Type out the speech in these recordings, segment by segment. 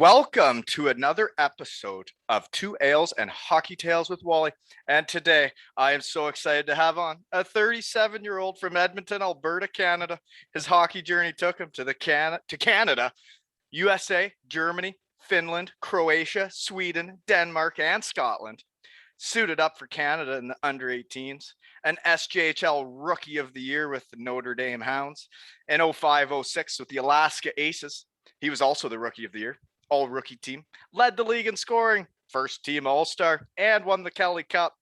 Welcome to another episode of Two Ales and Hockey Tales with Wally. And today I am so excited to have on a 37-year-old from Edmonton, Alberta, Canada. His hockey journey took him to Canada, USA, Germany, Finland, Croatia, Sweden, Denmark, and Scotland. Suited up for Canada in the under 18s, an SJHL Rookie of the Year with the Notre Dame Hounds, an 05-06 with the Alaska Aces. He was also the Rookie of the Year. All-rookie team, led the league in scoring, first team All-Star, and won the Kelly Cup.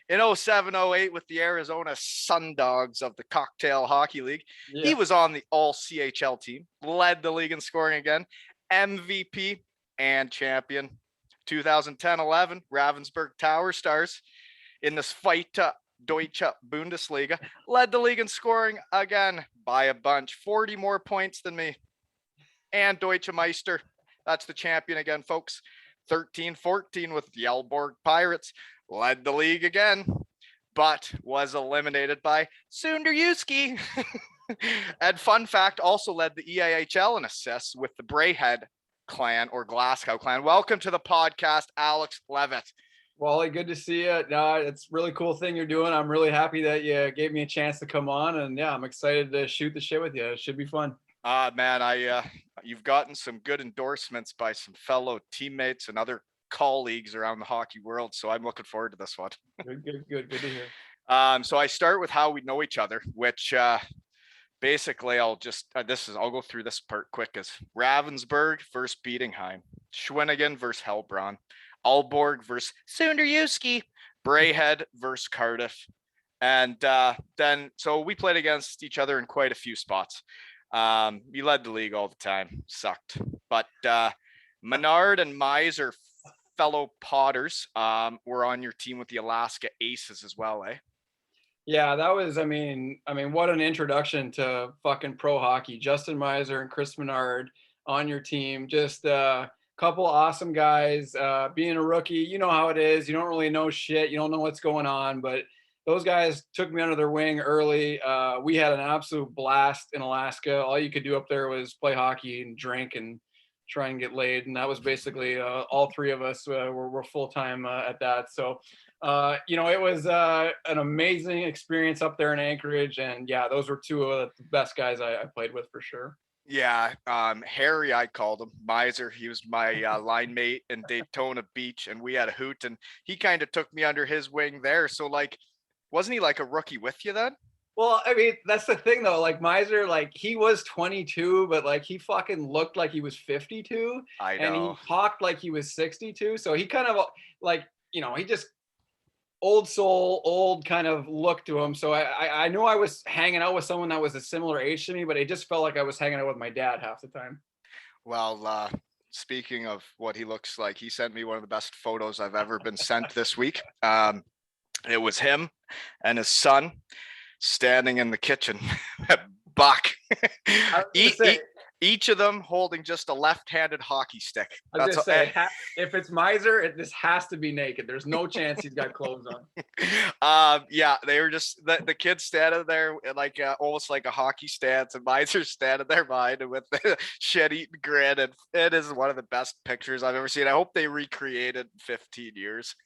In 07-08 with the Arizona Sundogs of the Cocktail Hockey League, He was on the All-CHL team, led the league in scoring again, MVP and champion. 2010-11, Ravensburg Tower Stars in this fight to Deutsche Bundesliga, led the league in scoring again by a bunch, 40 more points than me. And Deutsche Meister, that's the champion again, folks. 13-14 with the Aalborg Pirates. Led the league again, but was eliminated by Sunderjuski. And fun fact, also led the EAHL in assists with the Brayhead clan or Glasgow clan. Welcome to the podcast, Alex Leavitt. Wally, good to see you. No, it's a really cool thing you're doing. I'm really happy that you gave me a chance to come on. And yeah, I'm excited to shoot the shit with you. It should be fun. Man, you've gotten some good endorsements by some fellow teammates and other colleagues around the hockey world, so I'm looking forward to this one. Good to hear. So I start with how we know each other, which basically I'll go through this part quick. As Ravensburg versus Bietigheim, Schwenningen versus Hellbron, Aalborg versus Sunderjuski, Brayhead versus Cardiff, and then so we played against each other in quite a few spots. We led the league all the time. Sucked. But Menard and Miser, fellow Potters, were on your team with the Alaska Aces as well, eh? Yeah, that was, I mean, what an introduction to fucking pro hockey. Justin Miser and Chris Menard on your team. Just a couple awesome guys. Being a rookie, you know how it is. You don't really know shit. You don't know what's going on, but those guys took me under their wing early. We had an absolute blast in Alaska. All you could do up there was play hockey and drink and try and get laid. And that was basically all three of us were full-time at that. So, it was an amazing experience up there in Anchorage. And yeah, those were two of the best guys I played with for sure. Yeah, Harry, I called him. Miser, he was my line mate in Daytona Beach, and we had a hoot, and he kind of took me under his wing there. So, wasn't he like a rookie with you then? Well, I mean, that's the thing though. Like Miser, he was 22, but he fucking looked like he was 52. I know. And he talked like he was 62. So he kind of he just old soul, old kind of look to him. So I knew I was hanging out with someone that was a similar age to me, but it just felt like I was hanging out with my dad half the time. Well, speaking of what he looks like, he sent me one of the best photos I've ever been sent this week. It was him and his son standing in the kitchen. Buck. Each of them holding just a left-handed hockey stick. I was say, if it's Miser, this has to be naked. There's no chance he's got clothes on. Yeah, they were just the kids standing there almost like a hockey stance, and Miser's standing there behind him with the shit-eating grin. And it is one of the best pictures I've ever seen. I hope they recreate it in 15 years.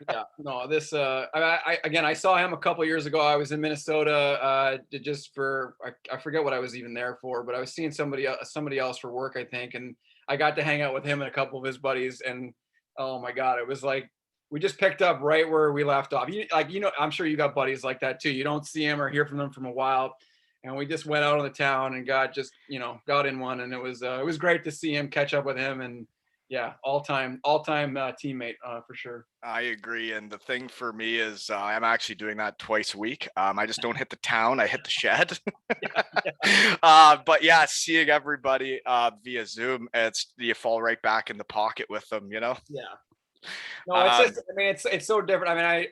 Yeah, no, this. I saw him a couple years ago. I was in Minnesota just for I forget what I was even there for, but I was seeing somebody else for work, I think, and I got to hang out with him and a couple of his buddies, and oh my god, it was like we just picked up right where we left off. I'm sure you got buddies like that too. You don't see him or hear from them from a while, and we just went out on the town and got in one, and it was great to see him, catch up with him, and yeah, all-time teammate for sure. I agree. And the thing for me is I'm actually doing that twice a week. I just don't hit the town. I hit the shed. But yeah, seeing everybody via Zoom, you fall right back in the pocket with them, Yeah. No, it's so different. I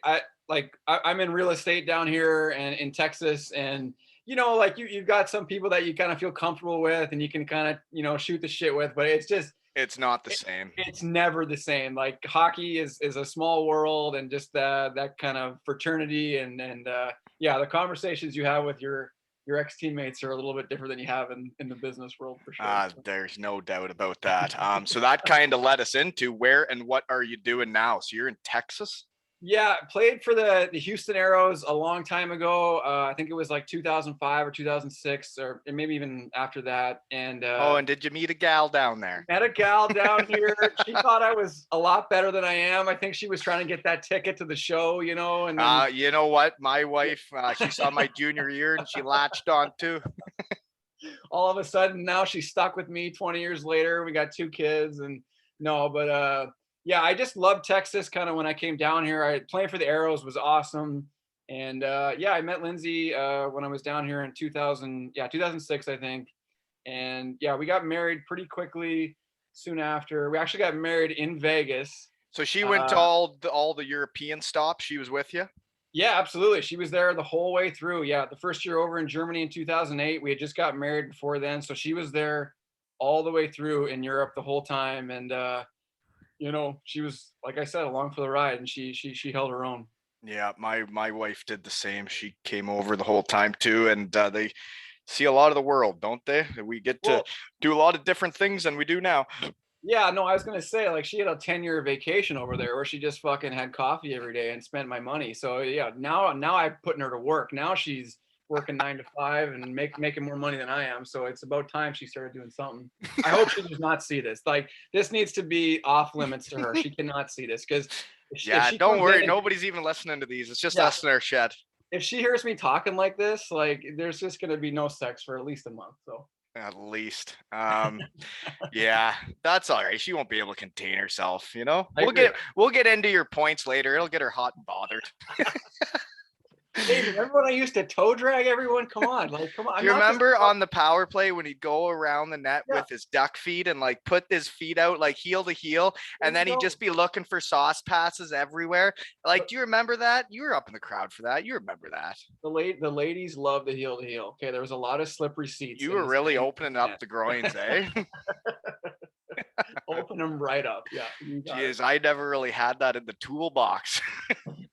mean, I'm in real estate down here and in Texas, and you've got some people that you kind of feel comfortable with and you can kind of, shoot the shit with, but it's not the same. It's never the same. Like hockey is a small world, and just that kind of fraternity and the conversations you have with your your ex-teammates are a little bit different than you have in the business world for sure. There's no doubt about that. So that kind of led us into where and what are you doing now? So you're in Texas? Yeah, played for the Houston Aeros a long time ago. I think it was like 2005 or 2006, or maybe even after that. And And did you meet a gal down there? met a gal down here. She thought I was a lot better than I am. I think she was trying to get that ticket to the show, And then, you know what? My wife, she saw my junior year and she latched on too. all of a sudden now she's stuck with me 20 years later. We got 2 kids and no, but yeah, I just loved Texas kind of when I came down here. Playing for the Arrows was awesome. And yeah, I met Lindsay when I was down here in 2006, I think. And yeah, we got married pretty quickly soon after. We actually got married in Vegas. So she went to all the European stops. She was with you? Yeah, absolutely. She was there the whole way through. Yeah, the first year over in Germany in 2008. We had just got married before then, so she was there all the way through in Europe the whole time. And she was, like I said, along for the ride, and she held her own. Yeah, my wife did the same. She came over the whole time too, and they see a lot of the world, don't they? We get to do a lot of different things than we do now. Yeah, no, I was gonna say, like, she had a 10-year vacation over there where she just fucking had coffee every day and spent my money. So yeah, now I'm putting her to work. Now she's working 9 to 5 and making more money than I am. So it's about time she started doing something. I hope she does not see this. Like, this needs to be off limits to her. She cannot see this because don't worry, nobody's even listening to these. It's just us in our shed. If she hears me talking like this, like, there's just gonna be no sex for at least a month. So at least yeah, that's all right. She won't be able to contain herself, we'll get into your points later. It'll get her hot and bothered. Hey, remember when I used to toe drag everyone? Come on. Do you remember on the power play when he'd go around the net with his duck feet and like put his feet out like heel to heel, and then he'd just be looking for sauce passes everywhere? Like, do you remember that? You were up in the crowd for that. You remember that? The ladies love the heel to heel. Okay, there was a lot of slippery seats. You were really opening up the groins, eh? Open them right up. Yeah. Jeez, I never really had that in the toolbox.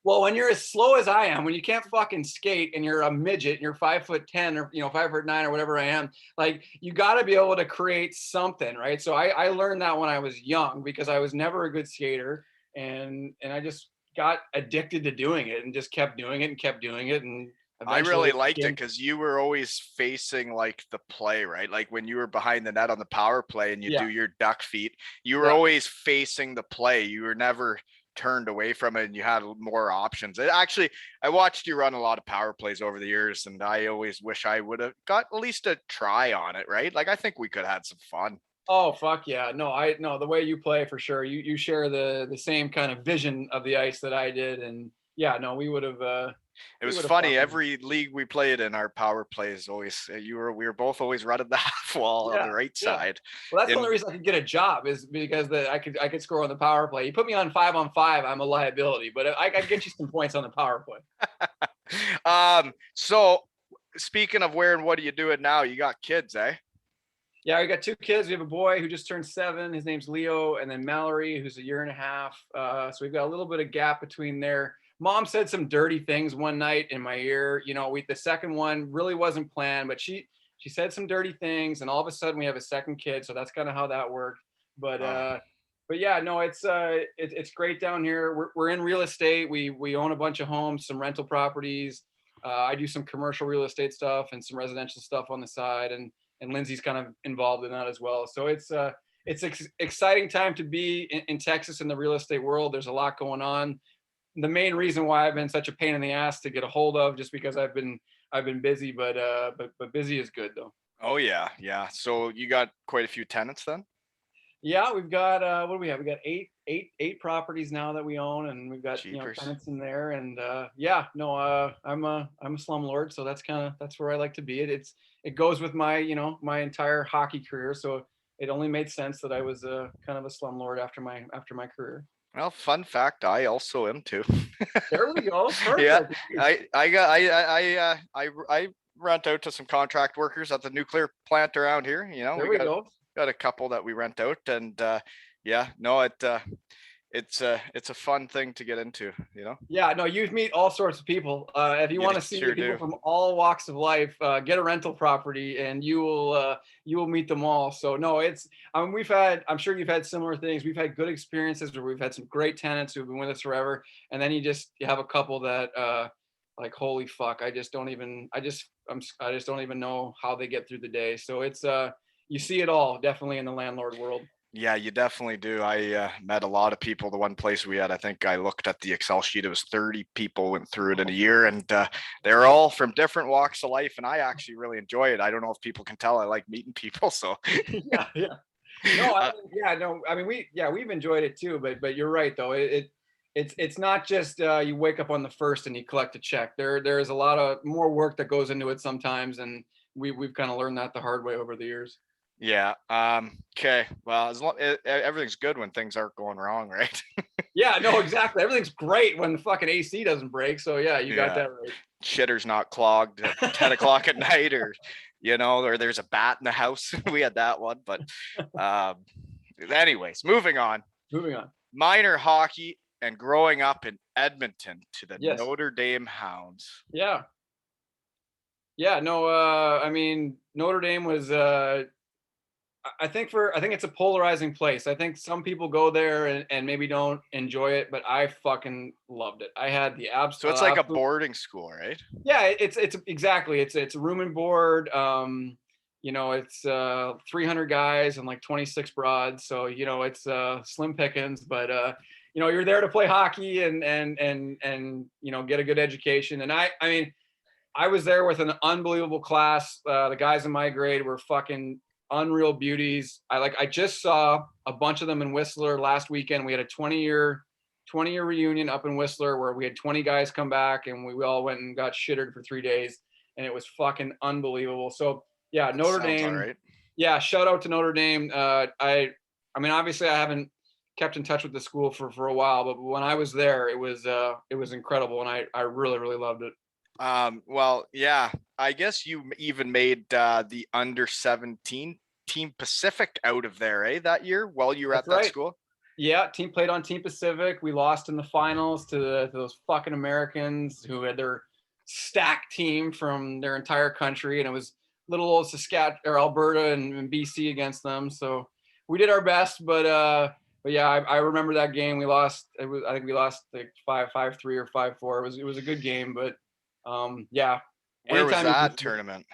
Well, when you're as slow as I am, when you can't fucking skate and you're a midget and you're 5'10" or 5'9" or whatever I am, like, you got to be able to create something, right? So I learned that when I was young because I was never a good skater, and I just got addicted to doing it and just kept doing it and kept doing it. And I really liked it because you were always facing like the play, right? Like when you were behind the net on the power play and you do your duck feet, you were always facing the play. You were never turned away from it and you had more options. Actually, I watched you run a lot of power plays over the years, and I always wish I would have got at least a try on it, right? Like, I think we could have had some fun. Oh, fuck yeah. No, the way you play, for sure. You share the same kind of vision of the ice that I did. And yeah, no, we would have it was funny. Every league we played in, our power plays always we were both always running the half wall on the right side. Well, that's the only reason I could get a job, is because I could score on the power play. You put me on 5-on-5, I'm a liability, but I could get you some points on the power play. So speaking of where and what are you doing now? You got kids, eh? Yeah, we got 2 kids. We have a boy who just turned 7. His name's Leo, and then Mallory, who's 1.5 years. So we've got a little bit of gap between there. Mom said some dirty things one night in my ear. The second one really wasn't planned, but she said some dirty things, and all of a sudden we have a second kid. So that's kind of how that worked. But yeah, no, it's great down here. We're in real estate. We own a bunch of homes, some rental properties. I do some commercial real estate stuff and some residential stuff on the side, and Lindsay's kind of involved in that as well. So it's exciting time to be in Texas in the real estate world. There's a lot going on. The main reason why I've been such a pain in the ass to get a hold of, just because I've been busy, but busy is good though. Oh yeah. So you got quite a few tenants then? Yeah, we've got what do we have? We got eight properties now that we own, and we've got tenants in there. And I'm a slumlord, so that's where I like to be. It goes with my my entire hockey career, so it only made sense that I was kind of a slumlord after my career. Well, fun fact, I also am too. There we go. Perfect. Yeah, I rent out to some contract workers at the nuclear plant around here. There we go. Got a couple that we rent out, and it's a fun thing to get into, you know. Yeah, no, you meet all sorts of people. If you You want to see sure people do. from all walks of life, get a rental property, and you will meet them all. So no, it's I'm sure you've had similar things. We've had good experiences where we've had some great tenants who've been with us forever, and then you have a couple that like holy fuck, I just don't even know how they get through the day. So it's you see it all definitely in the landlord world. Yeah, you definitely do. I met a lot of people. The one place we had, I think I looked at the Excel sheet. It was 30 people went through it in a year, and they were all from different walks of life. And I actually really enjoy it. I don't know if people can tell I like meeting people. So, Yeah, yeah. No, uh, yeah, no. I mean, we've enjoyed it too. But you're right though. It's not just you wake up on the first and you collect a check. There is a lot of more work that goes into it sometimes, and we've kind of learned that the hard way over the years. yeah. Okay. Well, as long everything's good when things aren't going wrong, right? Yeah, no, exactly. Everything's great when the fucking AC doesn't break. So yeah, you got Yeah. that right. Shitter's not clogged at 10 o'clock at night, or or there's a bat in the house. We had that one, but um, anyways, moving on. Moving on. Minor hockey and growing up in Edmonton to the Yes. Notre Dame Hounds. Yeah. Yeah. No. I mean, Notre Dame was I think it's a polarizing place. I think some people go there and maybe don't enjoy it, but I fucking loved it. I had the So it's like a absolute. boarding school, right? Yeah, it's exactly it's room and board. It's 300 guys and like 26 broads, so it's slim pickings, but you're there to play hockey and get a good education. And I mean, I was there with an unbelievable class. The guys in my grade were fucking unreal beauties. I just saw a bunch of them in Whistler last weekend. We had a 20-year reunion up in Whistler where we had 20 guys come back and we all went and got shittered for 3 days, and it was fucking unbelievable. So yeah, That Notre sounds all Dame. right. Yeah, shout out to Notre Dame. I mean, obviously I haven't kept in touch with the school for a while, but when I was there, it was incredible, and I really really loved it. Well, yeah, I guess you even made the under 17 Team Pacific out of there, eh? That year while you were That's at that right. school. Yeah, team played on Team Pacific. We lost in the finals to those fucking Americans who had their stacked team from their entire country, and it was little old Saskatchewan or Alberta and BC against them. So we did our best, but yeah, I remember that game. We lost. I think we lost like 5-3 or 5-4. It was a good game, but yeah. Where was Anytime you can that tournament?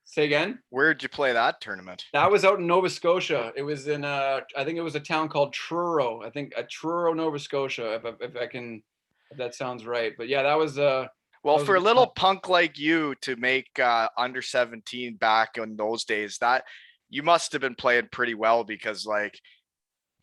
say again. Where did you play that tournament? That was out in Nova Scotia. It was in I think it was a town called Truro. I think Truro, Nova Scotia, if that sounds right. But yeah, Well, that was a for a good little time. punk like you to make under 17 back in those days, that you must have been playing pretty well because, like,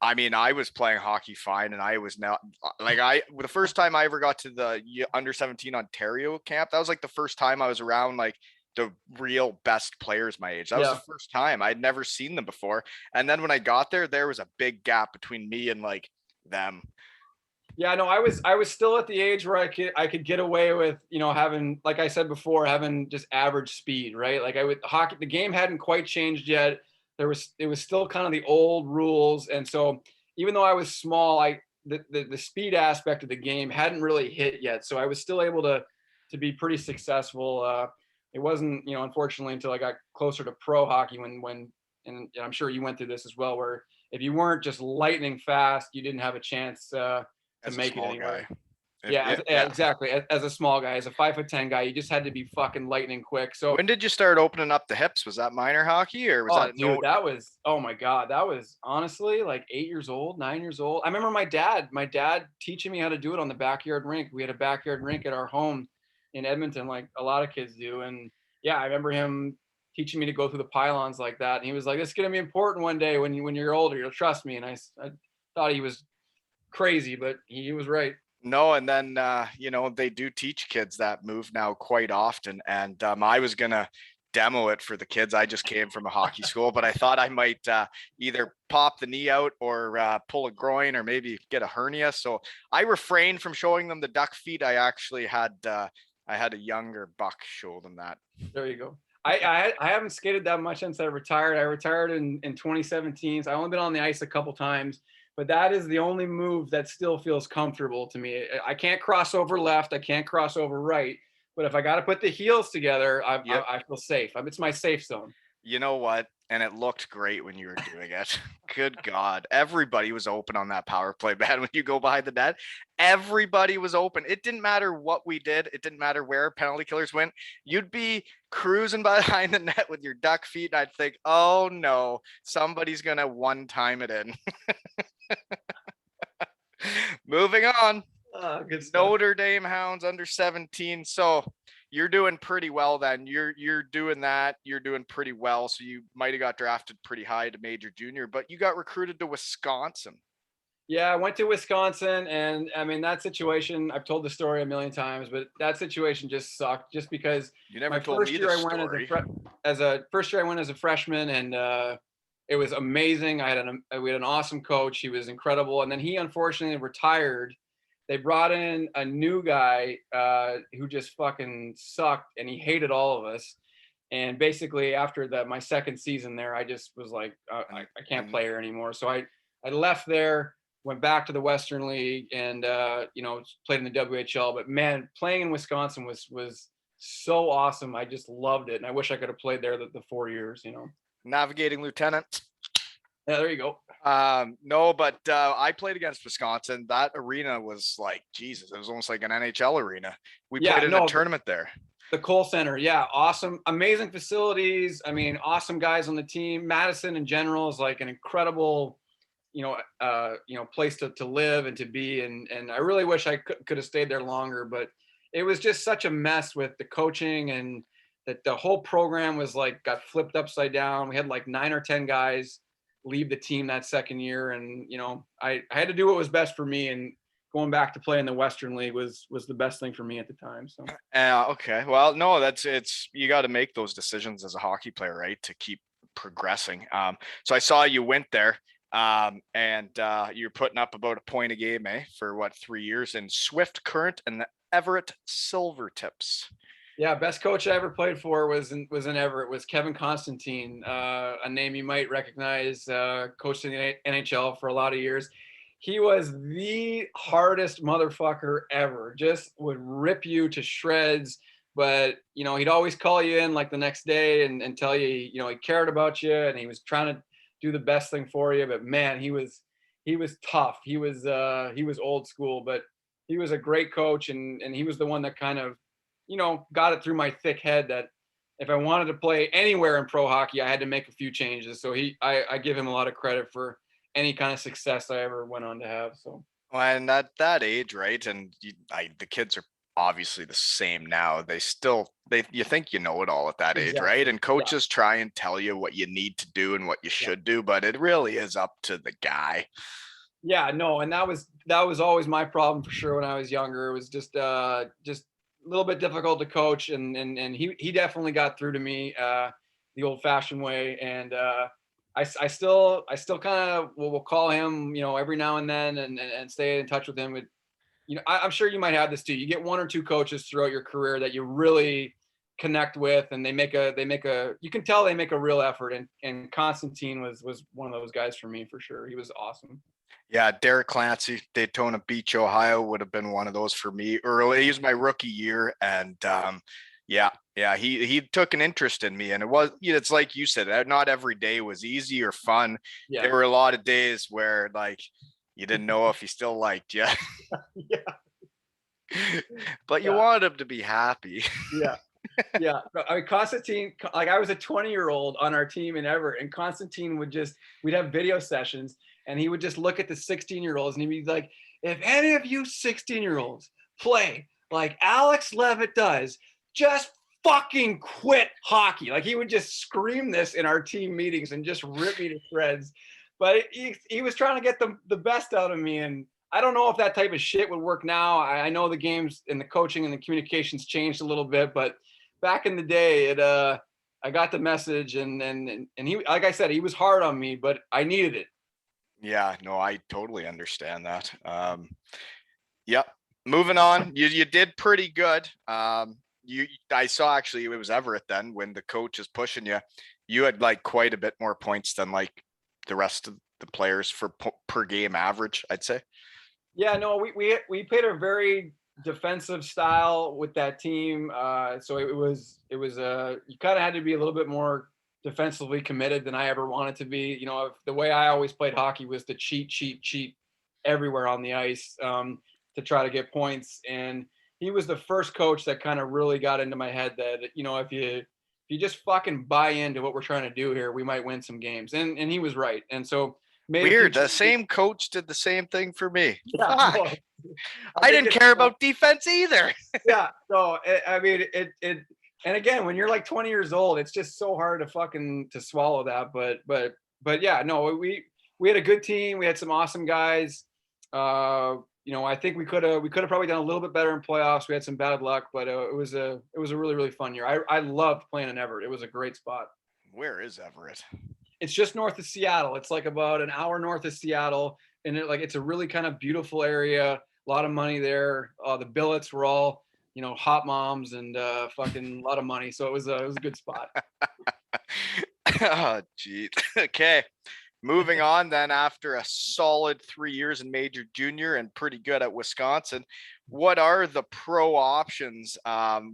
I mean, I was playing hockey fine, and I was not like the first time I ever got to the under 17 Ontario camp. That was like the first time I was around like the real best players my age. That was the Yeah. first time I'd never seen them before. And then when I got there, there was a big gap between me and like them. Yeah, no, I was still at the age where I could get away with, having, like I said before, having just average speed, right? Like hockey, the game hadn't quite changed yet. It was still kind of the old rules. And so even though I was small, the speed aspect of the game hadn't really hit yet. So I was still able to be pretty successful. It wasn't, unfortunately, until I got closer to pro hockey and I'm sure you went through this as well, where if you weren't just lightning fast, you didn't have a chance to As a make it small anywhere. guy. Yeah, yeah, Yeah. exactly. As a small guy, as a 5'10" guy, you just had to be fucking lightning quick. So, When did you start opening up the hips? Was that minor hockey or was oh, that dude, no? oh my God, that was honestly like 8 years old, 9 years old. I remember my dad teaching me how to do it on the backyard rink. We had a backyard rink at our home in Edmonton, like a lot of kids do. And yeah, I remember him teaching me to go through the pylons like that. And he was like, "It's gonna be important one day when you're older. You'll trust me." And I thought he was crazy, but he was right. No, and then they do teach kids that move now quite often. And I was gonna demo it for the kids. I just came from a hockey school, but I thought I might either pop the knee out or pull a groin or maybe get a hernia. So I refrained from showing them the duck feet. I had a younger buck show them that. There you go. I haven't skated that much since I retired. I retired in 2017. So I only been on the ice a couple times, but that is the only move that still feels comfortable to me. I can't cross over left. I can't cross over right. But if I got to put the heels together, I feel safe. It's my safe zone. You know what? And it looked great when you were doing it. Good God. Everybody was open on that power play, man. When you go behind the net, everybody was open. It didn't matter what we did. It didn't matter where penalty killers went. You'd be cruising behind the net with your duck feet. And I'd think, oh no, somebody's going to one time it in. Moving on. Good stuff. Notre Dame Hounds under 17. So you're doing pretty well then. You're doing that. You're doing pretty well. So you might have got drafted pretty high to major junior, but you got recruited to Wisconsin. Yeah, I went to Wisconsin, and I mean that situation. I've told the story a million times, but that situation just sucked. Just because you never told me the story. First year I went as a freshman, and it was amazing. We had an awesome coach. He was incredible, and then he unfortunately retired. They brought in a new guy who just fucking sucked, and he hated all of us. And basically, after my second season there, I just was like, I can't play here anymore. So I left there, went back to the Western League, and played in the WHL. But man, playing in Wisconsin was so awesome. I just loved it, and I wish I could have played there the 4 years. Navigating lieutenant. Yeah, there you go. No, but I played against Wisconsin. That arena was like, Jesus, it was almost like an NHL arena. We played in a tournament there. The Cole Center. Yeah. Awesome. Amazing facilities. I mean, awesome guys on the team. Madison in general is like an incredible, place to live and to be. And I really wish I could have stayed there longer, but it was just such a mess with the coaching, and that the whole program was like, got flipped upside down. We had like 9 or 10 guys leave the team that second year, and I had to do what was best for me, and going back to play in the Western League was the best thing for me at the time. So okay, well, no, you got to make those decisions as a hockey player, right, to keep progressing. So I saw you went there, and you're putting up about a point a game, for 3 years in Swift Current and the Everett Silvertips. Yeah, best coach I ever played for was in Everett, was Kevin Constantine, a name you might recognize, coached in the NHL for a lot of years. He was the hardest motherfucker ever, just would rip you to shreds. But, he'd always call you in like the next day and tell you, he cared about you and he was trying to do the best thing for you. But man, he was tough. He was old school, but he was a great coach, and he was the one that kind of, got it through my thick head that if I wanted to play anywhere in pro hockey, I had to make a few changes. So I give him a lot of credit for any kind of success I ever went on to have. So, and at that age, right? And the kids are obviously the same now. You think you know it all at that age, right? And coaches try and tell you what you need to do and what you should do, but it really is up to the guy. Yeah, no, and that was always my problem for sure when I was younger. It was just a little bit difficult to coach, and he definitely got through to me the old-fashioned way. And I still kind of will call him, every now and then, and stay in touch with him. I'm sure you might have this too. You get 1 or 2 coaches throughout your career that you really connect with, and you can tell they make a real effort. And Constantine was one of those guys for me, for sure. He was awesome. Yeah, Derek Clancy, Daytona Beach, Ohio, would have been one of those for me early. He was my rookie year, and he took an interest in me, and it's like you said, not every day was easy or fun. Yeah. There were a lot of days where like you didn't know if he still liked you. Yeah. But you wanted him to be happy. Yeah. Yeah. I mean, Constantine, like I was a 20-year-old on our team in Everett, and Constantine we'd have video sessions, and he would just look at the 16-year-olds and he'd be like, if any of you 16-year-olds play like Alex Leavitt does, just fucking quit hockey. Like he would just scream this in our team meetings and just rip me to shreds. But he was trying to get the best out of me. And I don't know if that type of shit would work now. I know the games and the coaching and the communications changed a little bit, but back in the day, I got the message, and he, like I said, he was hard on me, but I needed it. Yeah, no, I totally understand that. Yep. Moving on, you did pretty good. I saw actually it was Everett then when the coach is pushing you. You had like quite a bit more points than like the rest of the players for per game average, I'd say. Yeah, no, we played a very defensive style with that team. So it was you kind of had to be a little bit more defensively committed than I ever wanted to be. If the way I always played hockey was to cheat everywhere on the ice, to try to get points. And he was the first coach that kind of really got into my head that, if you just fucking buy into what we're trying to do here, we might win some games. And he was right. And so Weird. The same coach did the same thing for me. Yeah, Fuck. no, I didn't care about defense either. Yeah, no, I mean it. And again, when you're like 20 years old, it's just so hard to swallow that. But yeah, no, we had a good team. We had some awesome guys. I think we could have probably done a little bit better in playoffs. We had some bad luck, but it was a really, really fun year. I loved playing in Everett. It was a great spot. Where is Everett? It's just north of Seattle. It's like about an hour north of Seattle, and it's a really kind of beautiful area. A lot of money there. The billets were all, hot moms and fucking a lot of money. So it was a good spot. Oh, gee. Okay. Moving on then, after a solid 3 years in major junior and pretty good at Wisconsin, what are the pro options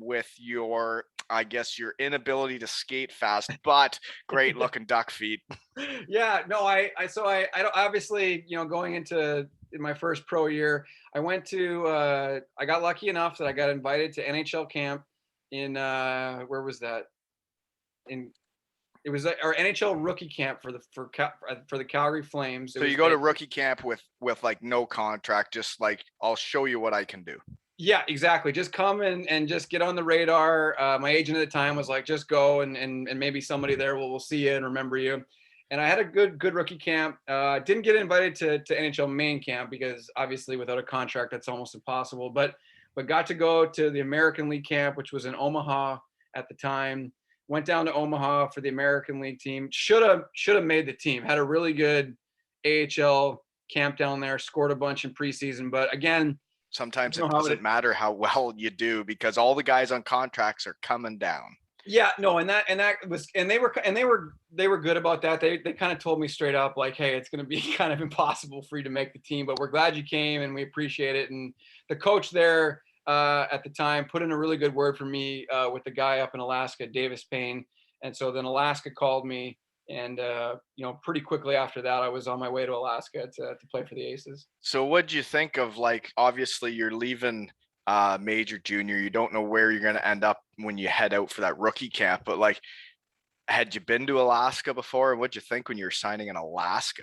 with your inability to skate fast, but great looking duck feet? Yeah, no, I don't, obviously, going into my first pro year, I got lucky enough that I got invited to NHL camp in, where was that? It was our Nhl Rookie Camp for the Calgary Flames. So you go to rookie camp with like no contract, just like, I'll show you what I can do. Yeah, exactly. Just come and just get on the radar. My agent at the time was like, just go and maybe somebody there will see you and remember you. And I had a good rookie camp. Didn't get invited to NHL main camp because obviously without a contract that's almost impossible. But got to go to the American League camp, which was in Omaha at the time. Went down to Omaha for the American League team. Should have made the team. Had a really good AHL camp down there. Scored a bunch in preseason. But again, sometimes it doesn't matter how well you do because all the guys on contracts are coming down. Yeah, no, and they were good about that. They kind of told me straight up like, hey, it's going to be kind of impossible for you to make the team, but we're glad you came and we appreciate it. And the coach there at the time put in a really good word for me with the guy up in Alaska, Davis Payne. And so then Alaska called me, and pretty quickly after that, I was on my way to Alaska to play for the Aces. So what'd you think of, like, obviously you're leaving major junior, you don't know where you're going to end up when you head out for that rookie camp, but like, had you been to Alaska before, and what'd you think when you were signing in Alaska?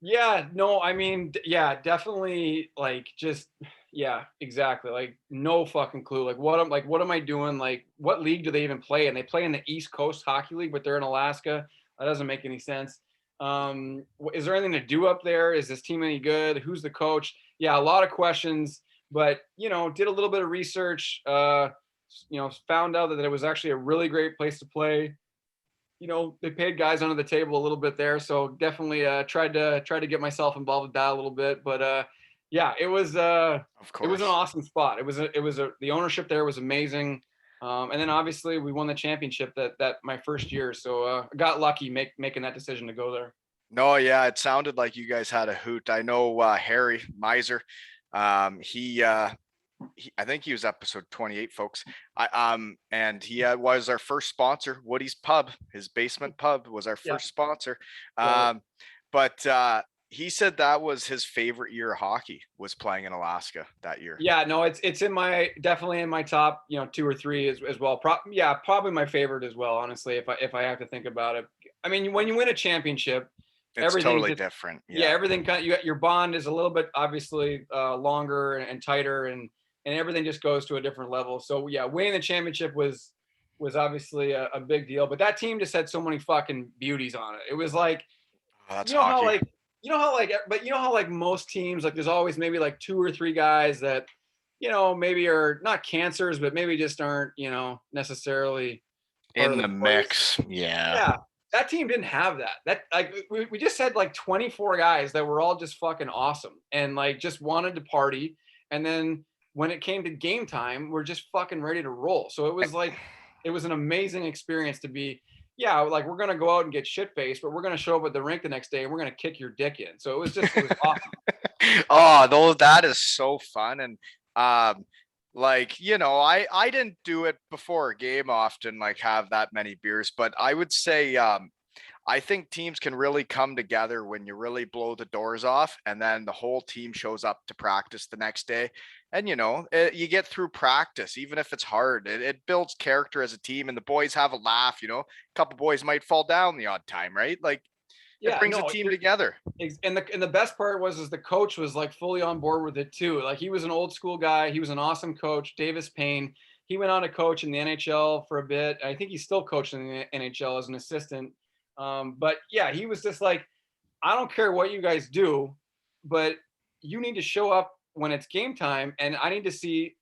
Yeah, no, I mean, yeah, definitely, like, just, yeah, exactly, like, no fucking clue, like, what am I doing, like, what league do they even play in? They play in the East Coast Hockey League, but they're in Alaska. That doesn't make any sense. Is there anything to do up there? Is this team any good? Who's the coach? Yeah, a lot of questions, but, did a little bit of research, found out that it was actually a really great place to play. They paid guys under the table a little bit there. So definitely tried to get myself involved with that a little bit. But yeah, it was an awesome spot. The ownership there was amazing. And then obviously we won the championship that my first year. So I got lucky making that decision to go there. No, yeah, it sounded like you guys had a hoot. I know Harry Miser, I think he was episode 28, folks. And he was our first sponsor. Woody's Pub, his basement pub, was our first sponsor. But he said that was his favorite year of hockey, was playing in Alaska that year. Yeah, no, it's definitely in my top 2 or 3 as well. Probably my favorite as well. Honestly, if I have to think about it, I mean, when you win a championship, it's totally different. Yeah, everything your bond is a little bit obviously longer and tighter, and everything just goes to a different level. So yeah, winning the championship was obviously a big deal. But that team just had so many fucking beauties on it. It was like, that's hockey. How most teams, like, there's always maybe like 2 or 3 guys that maybe are not cancers, but maybe just aren't necessarily in the mix. Yeah. That team didn't have that. That, like, we just had like 24 guys that were all just fucking awesome and like just wanted to party. And then when it came to game time, we're just fucking ready to roll. So it was like, it was an amazing experience to be yeah, like we're gonna go out and get shit faced, but we're gonna show up at the rink the next day and we're gonna kick your dick in. So it was awesome. Oh, though that is so fun. And like, I didn't do it before a game often, like have that many beers, but I would say I think teams can really come together when you really blow the doors off and then the whole team shows up to practice the next day. And, you get through practice, even if it's hard. It builds character as a team and the boys have a laugh. A couple boys might fall down the odd time, right? Like it Yeah, brings a no, team together. and the best part was the coach was like fully on board with it too. Like he was an old school guy. He was an awesome coach, Davis Payne. He went on to coach in the NHL for a bit. I think he's still coaching in the NHL as an assistant. But yeah, he was just like, I don't care what you guys do, but you need to show up when it's game time, and I need to see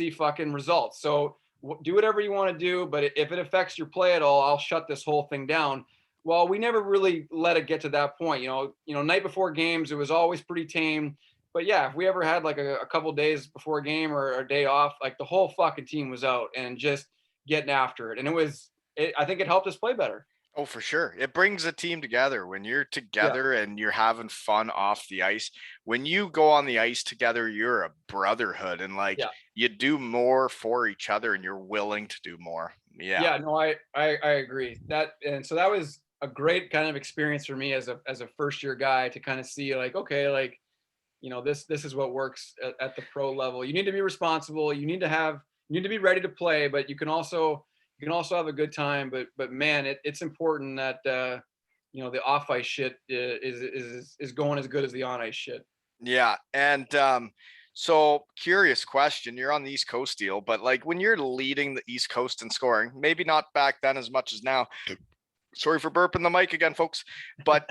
fucking results. So do whatever you want to do, but if it affects your play at all, I'll shut this whole thing down. Well, we never really let it get to that point. Night before games, it was always pretty tame. But yeah, if we ever had like a couple days before a game or a day off, like the whole fucking team was out and just getting after it. And I think it helped us play better. Oh, for sure. It brings a team together when you're Yeah. together and you're having fun off the ice. When you go on the ice together, you're a brotherhood and like Yeah. you do more for each other and you're willing to do more. Yeah. Yeah, no, I agree. And so that was a great kind of experience for me as a first year guy to kind of see like, okay, like, this is what works at the pro level. You need to be responsible. You need to be ready to play, but you can also have a good time. But man, it's important that the off ice shit is going as good as the on ice shit. Yeah. And so curious question. You're on the East Coast deal, but like when you're leading the East Coast in scoring, maybe not back then as much as now. Sorry for burping the mic again, folks. But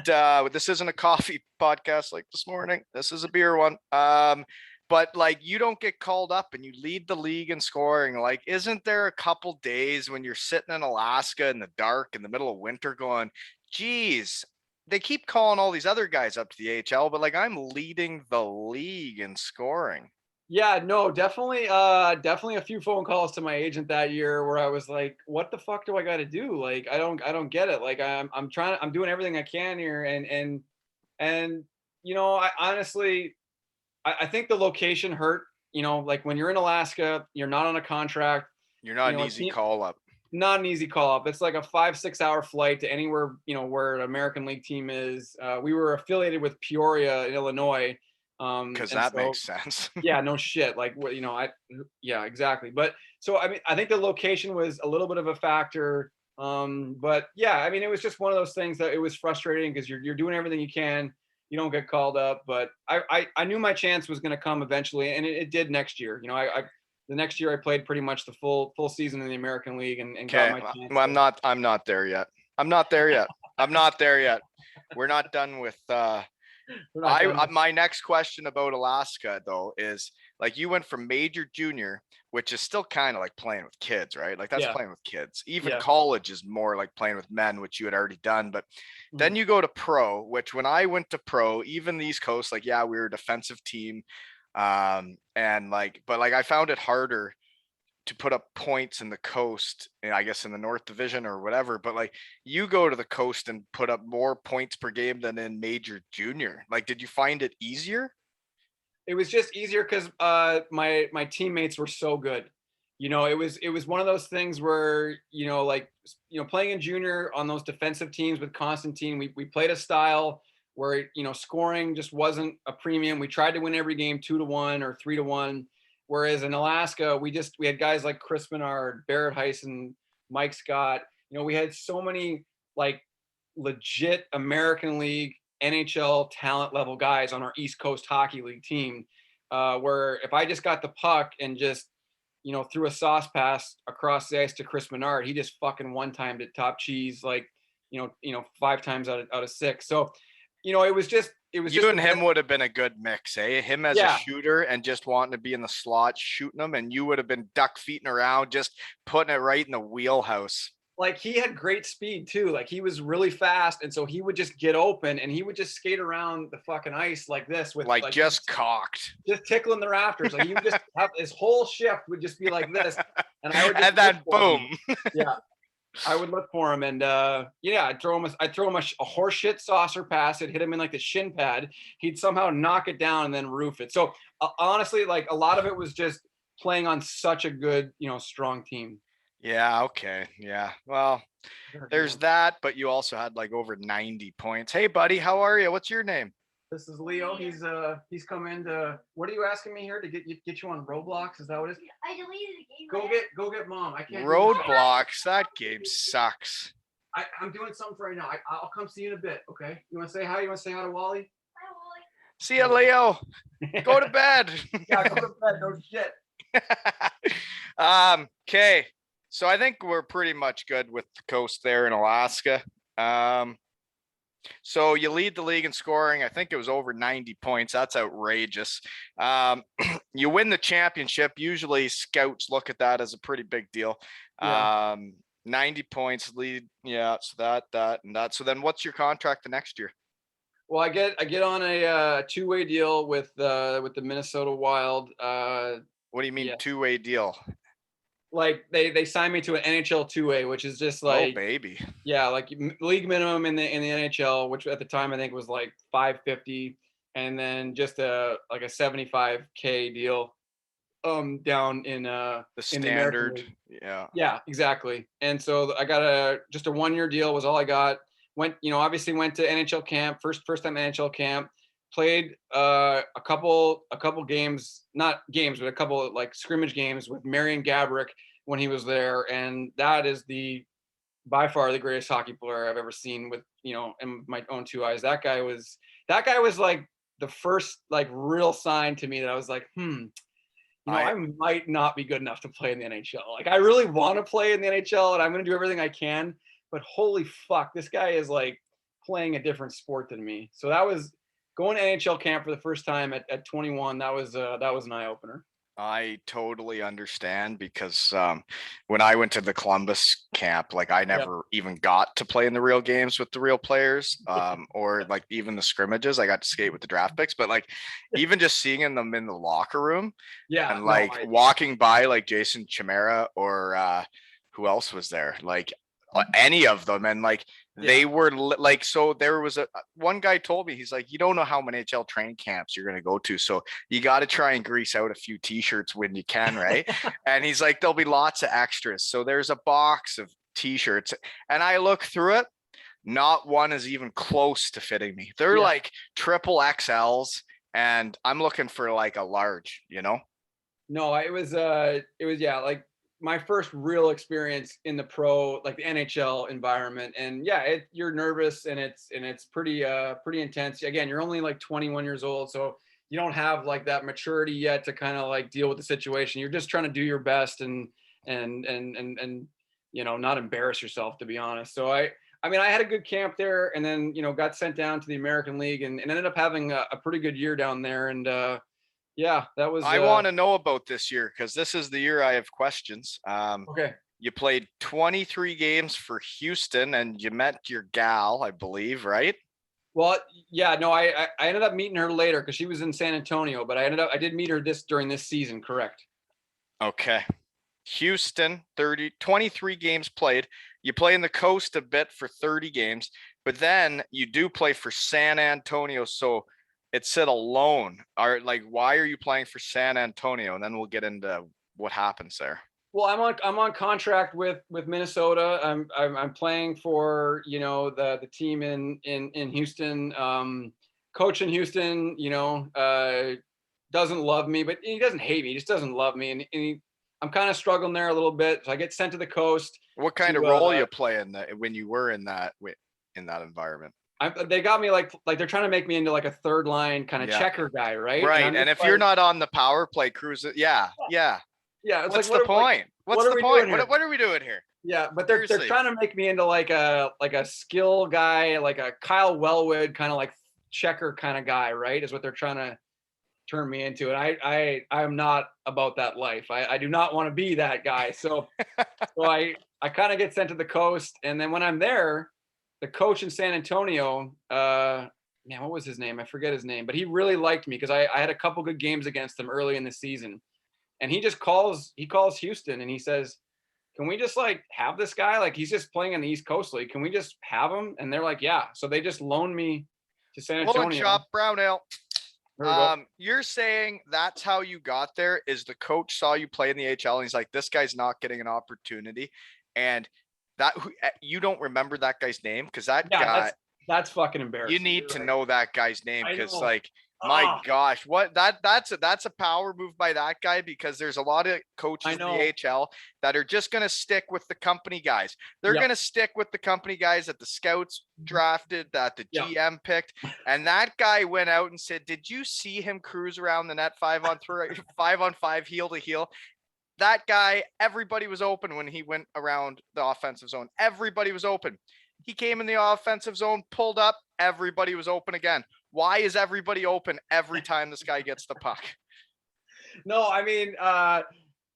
this isn't a coffee podcast like this morning. This is a beer one. But like you don't get called up and you lead the league in scoring. Like, isn't there a couple days when you're sitting in Alaska in the dark in the middle of winter going, geez, they keep calling all these other guys up to the AHL, but like I'm leading the league in scoring. Yeah, no, definitely a few phone calls to my agent that year where I was like, what the fuck do I got to do? Like, I don't get it. Like, I'm doing everything I can here. And, I honestly, I think the location hurt, like when you're in Alaska, you're not on a contract, You're not an a easy team, call up not an easy call up. It's like a 5-6 hour flight to anywhere, where an American League team is. We were affiliated with Peoria in Illinois. because And that so makes sense. yeah, no shit. Like what, yeah, exactly. But so, I mean, I think the location was a little bit of a factor. But yeah, I mean, it was just one of those things that it was frustrating because you're doing everything you can. You don't get called up, but I knew my chance was going to come eventually, and it did next year. The next year I played pretty much the full season in the American League and got Okay, my chance. I'm not there yet. I'm not there yet. I'm not there yet. We're not done with We're not done with- my next question about Alaska though is like you went from major junior, which is still kind of like playing with kids, right? Like that's yeah, playing with kids. Even yeah. college is more like playing with men, which you had already done. But then Mhm. you go to pro, which when I went to pro, even the East Coast, like yeah, we were a defensive team. And like, but like I found it harder to put up points in the coast, I guess in the North Division or whatever. But like you go to the coast and put up more points per game than in major junior. Like, did you find it easier? It was just easier because my teammates were so good. It was one of those things where like playing in junior on those defensive teams with Constantine, we played a style where scoring just wasn't a premium. We tried to win every game 2-1 or 3-1. Whereas in Alaska, we had guys like Chris Menard, Barrett Heisen, Mike Scott. We had so many like legit American League, NHL talent level guys on our East Coast Hockey League team. Where if I just got the puck and just threw a sauce pass across the ice to Chris Menard, he just fucking one timed it top cheese like 5 times out of 6. So it was just You and him would have been a good mix, eh? Him as a yeah. shooter and just wanting to be in the slot, shooting them, and you would have been duck feeting around, just putting it right in the wheelhouse. Like he had great speed too. Like he was really fast, and so he would just get open and he would just skate around the fucking ice like this with Like just cocked. just tickling the rafters. Like he would just have his whole shift would just be like this, and I would just And then look for him. boom. Yeah, I would look for him, and yeah, I'd throw him a horseshit saucer pass. It'd hit him in like the shin pad. He'd somehow knock it down and then roof it. So honestly, like a lot of it was just playing on such a good, strong team. Yeah, okay. Yeah. Well, there's that, but you also had like over 90 points. Hey buddy, how are you? What's your name? This is Leo. He's come in to. What are you asking me here to get you on Roblox? Is that what it is? I deleted the game. Go get mom. I can't. Roadblocks. That game sucks. I'm doing something for right now. I'll come see you in a bit. Okay. You want to say hi? You want to say hi to Wally? Hi, Wally. See ya, Leo. Go to bed. Yeah, go to bed. No shit. Okay. So I think we're pretty much good with the coast there in Alaska. So you lead the league in scoring. I think it was over 90 points. That's outrageous. You win the championship. Usually scouts look at that as a pretty big deal. Yeah. 90 points lead. Yeah. So that and that. So then what's your contract the next year? Well, I get on a two-way deal with the Minnesota Wild. What do you mean two-way deal? Like they signed me to an NHL two-way, which is just like, oh baby, yeah, like league minimum in the NHL, which at the time I think was like $550, and then just a 75K deal, down in the standard. Yeah, exactly. And so I got just a 1-year deal was all I got. Obviously went to NHL camp, first time NHL camp. Played a couple games, not games, but a couple like scrimmage games with Marian Gaborik when he was there, and that is by far the greatest hockey player I've ever seen with in my own two eyes. That guy was like the first like real sign to me that I was like, I might not be good enough to play in the NHL. Like I really want to play in the NHL, and I'm going to do everything I can. But holy fuck, this guy is like playing a different sport than me. So that was. Going to NHL camp for the first time at 21, that was an eye opener. I totally understand because when I went to the Columbus camp, like I never even got to play in the real games with the real players, or like even the scrimmages. I got to skate with the draft picks, but like even just seeing them in the locker room, and like walking by like Jason Chimera or who else was there, like any of them, and like they were like, so there was one guy told me, he's like, you don't know how many NHL training camps you're going to go to, so you got to try and grease out a few t-shirts when you can, right? And he's like, there'll be lots of extras, so there's a box of t-shirts, and I look through it, not one is even close to fitting me. They're like triple XLs, and I'm looking for like a large, No, it was like my first real experience in the pro, like the NHL environment. And you're nervous, and it's pretty intense. Again, you're only like 21 years old, so you don't have like that maturity yet to kind of like deal with the situation. You're just trying to do your best and not embarrass yourself, to be honest. So I had a good camp there, and then got sent down to the American League and ended up having a pretty good year down there. And that was. I want to know about this year because this is the year I have questions. Okay. You played 23 games for Houston, and you met your gal, I believe, right? Well, yeah, no, I ended up meeting her later because she was in San Antonio, but I did meet her during this season, correct? Okay. Houston, 23 games played. You play in the coast a bit for 30 games, but then you do play for San Antonio, so it said alone. Why are you playing for San Antonio? And then we'll get into what happens there. Well, I'm on contract with Minnesota. I'm playing for the team in Houston. Coach in Houston, doesn't love me, but he doesn't hate me. He just doesn't love me, and I'm kind of struggling there a little bit. So I get sent to the coast. What kind of role you play in that when you were in that environment? They got me like they're trying to make me into like a third line kind of checker guy, right? Right. And if you're not on the power play cruise, yeah. It's what's the point? What's the point? What are we doing here? Yeah, but they're trying to make me into like a skill guy, like a Kyle Wellwood kind of like checker kind of guy, right? Is what they're trying to turn me into. And I'm not about that life. I do not want to be that guy. So I kind of get sent to the coast, and then when I'm there, the coach in San Antonio, what was his name? I forget his name, but he really liked me because I had a couple good games against him early in the season. And he just calls Houston and he says, can we just like have this guy? Like he's just playing in the East Coast League. Can we just have him? And they're like, yeah. So they just loaned me to San Hold on, Antonio. Chop, brown ale. There we go. You're saying that's how you got there, is the coach saw you play in the HL and he's like, this guy's not getting an opportunity. And that you don't remember that guy's name? Because that guy, that's fucking embarrassing. you need to know that guy's name, because like, Ah. my gosh, what that's a power move by that guy, because there's a lot of coaches in the HL that are just going to stick with the company guys. They're going to stick with the company guys that the scouts drafted, that the GM picked. And that guy went out and said, did you see him cruise around the net 5-on-5 heel to heel? That guy, everybody was open when he went around the offensive zone. Everybody was open. He came in the offensive zone, pulled up, everybody was open again. Why is everybody open every time this guy gets the puck? No, I mean, God,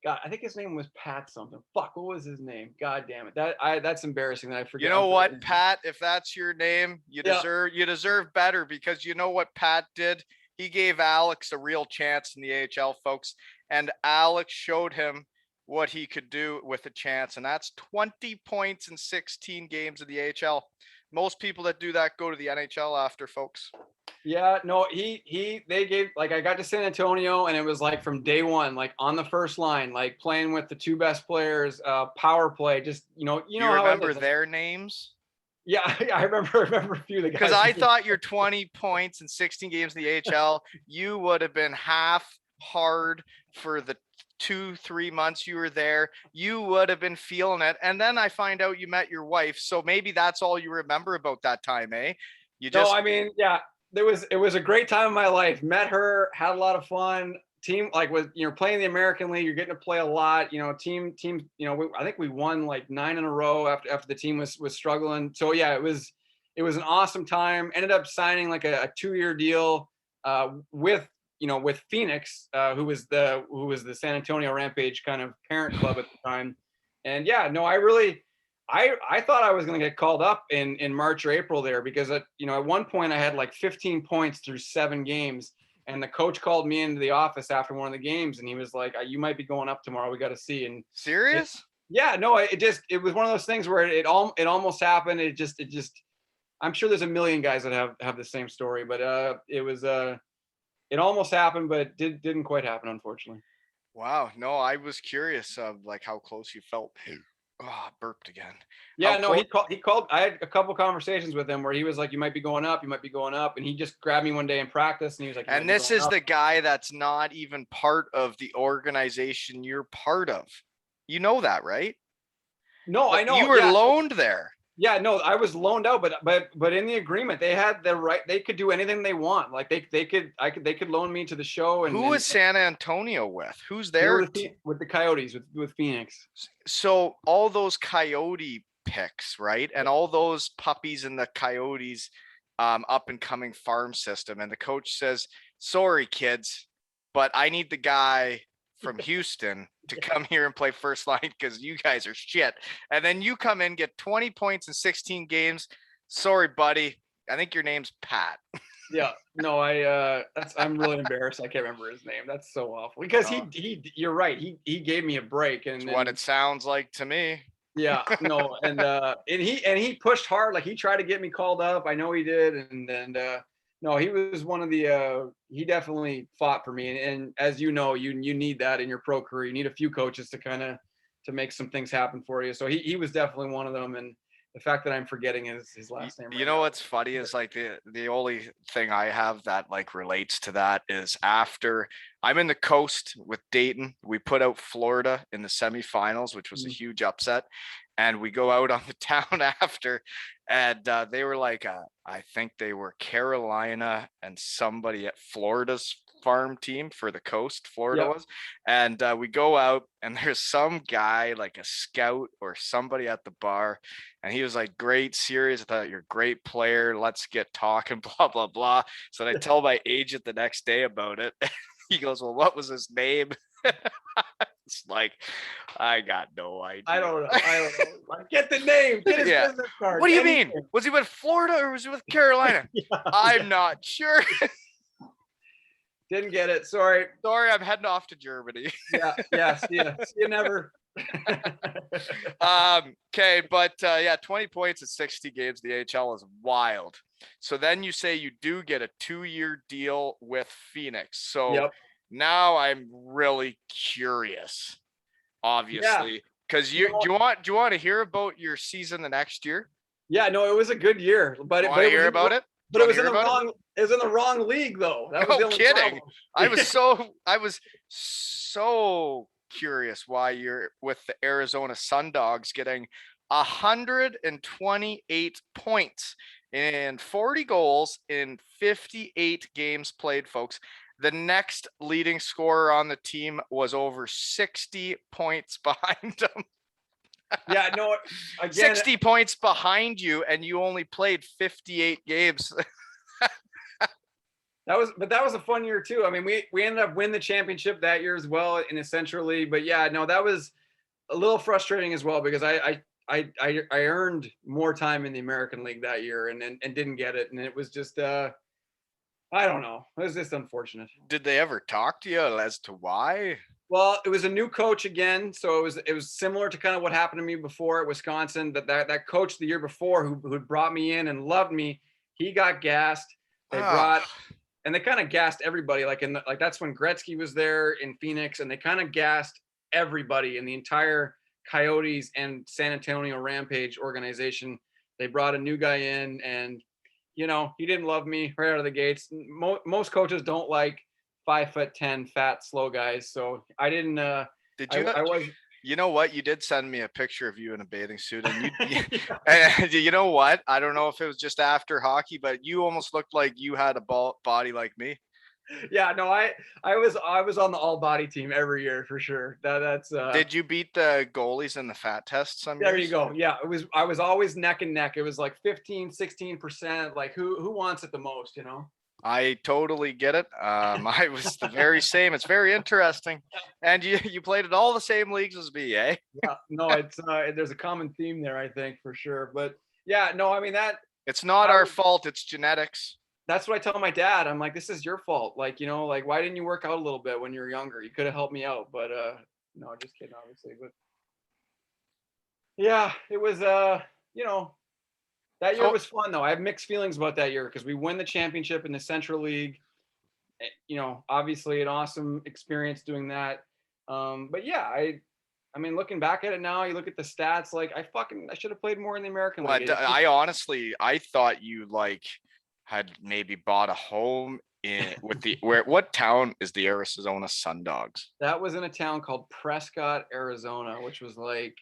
I think his name was Pat something. Fuck, what was his name? God damn it. That's embarrassing that I forget. You know what, Pat, if that's your name, you deserve better, because you know what Pat did? He gave Alex a real chance in the AHL, folks, and Alex showed him what he could do with a chance, and that's 20 points in 16 games of the AHL. Most people that do that go to the NHL after, folks. Yeah, no, they gave, like, I got to San Antonio and it was like from day one, like on the first line, like playing with the two best players, power play, just, you know you remember their names? Yeah, I remember a few of the guys. Because I thought your 20 points in 16 games in the AHL, you would have been half hard for the 2-3 months you were there. You would have been feeling it. And then I find out you met your wife. So maybe that's all you remember about that time, eh? No, I mean, yeah, it was a great time in my life. Met her, had a lot of fun. Team, like, with, you know, playing the American League, you're getting to play a lot. You know, team. You know, I think we won like 9 in a row after the team was struggling. So yeah, it was an awesome time. Ended up signing like a 2-year deal with Phoenix, who was the San Antonio Rampage kind of parent club at the time. And yeah, no, I thought I was going to get called up in March or April there, because at one point I had like 15 points through 7 games. And the coach called me into the office after one of the games, and he was like, "You might be going up tomorrow. We got to see." And serious? Yeah, no, it was one of those things where it almost happened. It just, I'm sure there's a million guys that have the same story, but it almost happened, but it didn't quite happen, unfortunately. Wow. No, I was curious of like how close you felt. Oh, burped again. Yeah, no, he called. I had a couple conversations with him where he was like, "You might be going up. You might be going up." And he just grabbed me one day in practice, and he was like, "And this is the guy that's not even part of the organization you're part of. You know that, right?" No, I know. You were loaned there. Yeah, no, I was loaned out, but in the agreement they had the right. They could do anything they want. Like they could loan me to the show. And who was San Antonio with? Who's there? With the Coyotes, with Phoenix. So all those Coyote picks, right, and all those puppies in the Coyotes up and coming farm system, and the coach says, "Sorry, kids, but I need the guy from Houston to come here and play first line because you guys are shit." And then you come in, get 20 points in 16 games. Sorry, buddy. I think your name's Pat. Yeah, no, I'm really embarrassed. I can't remember his name. That's so awful, because you're right. He gave me a break, and what it sounds like to me. Yeah, no, and he pushed hard. Like, he tried to get me called up. I know he did. And no, he was one of the, he definitely fought for me. And as you know, you need that in your pro career. You need a few coaches to make some things happen for you. So he was definitely one of them. And the fact that I'm forgetting his last name. You know what's funny is like the only thing I have that like relates to that is after I'm in the coast with Dayton, we put out Florida in the semifinals, which was a huge upset. And we go out on the town after, and they were like, I think they were Carolina and somebody at Florida's farm team for the coast. Florida was. And we go out, and there's some guy, like a scout or somebody at the bar. And he was like, "Great series. I thought you're a great player. Let's get talking, blah, blah, blah." So I tell my agent the next day about it. He goes, "Well, what was his name?" It's like, I got no idea. I don't know. Like, get the name. Get his business card. What do you mean? Was he with Florida or was he with Carolina? I'm not sure. Didn't get it. Sorry. I'm heading off to Germany. Yeah. See you never. Okay, but yeah, 20 points at 60 games. The AHL is wild. So then you say you do get a 2-year deal with Phoenix. So Yep. now I'm really curious, Yeah. obviously, because You you know, do you want to hear about your season the next year? yeah, no, it was a good year, but You it, want but to it was hear in the, about it? Do but you it want to was in hear the about it? wrong it was in the wrong league though. That was the No only kidding. problem. I was so curious why you're with the Arizona Sundogs getting 128 points and 40 goals in 58 games played, folks. The next leading scorer on the team was over 60 points behind him. Yeah, no, again, 60 points behind you, and you only played 58 games. that was a fun year too. I mean, we ended up winning the championship that year as well in the Central League, but yeah, no, that was a little frustrating as well because I earned more time in the American League that year and didn't get it, and it was just I don't know, it was just unfortunate. Did they ever talk to you as to why? Well, it was a new coach again, so it was similar to kind of what happened to me before at Wisconsin. That coach the year before who had brought me in and loved me, he got gassed. They brought Oh, and they kind of gassed everybody. Like that's when Gretzky was there in Phoenix, and they kind of gassed everybody in the entire Coyotes and San Antonio Rampage organization. They brought a new guy in, and he didn't love me right out of the gates. Most coaches don't like 5'10" fat slow guys, so I didn't. did you? I was. You know what? You did send me a picture of you in a bathing suit, and you, Yeah. and you know what? I don't know if it was just after hockey, but you almost looked like you had a body like me. Yeah, no, I was on the all body team every year for sure. That's Did you beat the goalies in the fat test some There you years? go. Yeah, I was always neck and neck. It was like 15, 16%. Like who wants it the most? I totally get it. I was the very same. It's very interesting, and you played at all the same leagues as me, eh? Yeah, no, it's there's a common theme there, I think, for sure. But yeah, no, I mean It's not I our was fault. It's genetics. that's what I tell my dad. I'm like, this is your fault. Like, like why didn't you work out a little bit when you were younger? You could have helped me out. But no, just kidding, obviously. But yeah, it was you know, that year So was fun though. I have mixed feelings about that year because we won the championship in the Central League. Obviously an awesome experience doing that. But yeah, I mean, looking back at it now, you look at the stats, like I should have played more in the American League. what I honestly I thought you like had maybe bought a home in with the where what town is the Arizona Sundogs? That was in a town called Prescott, Arizona, which was like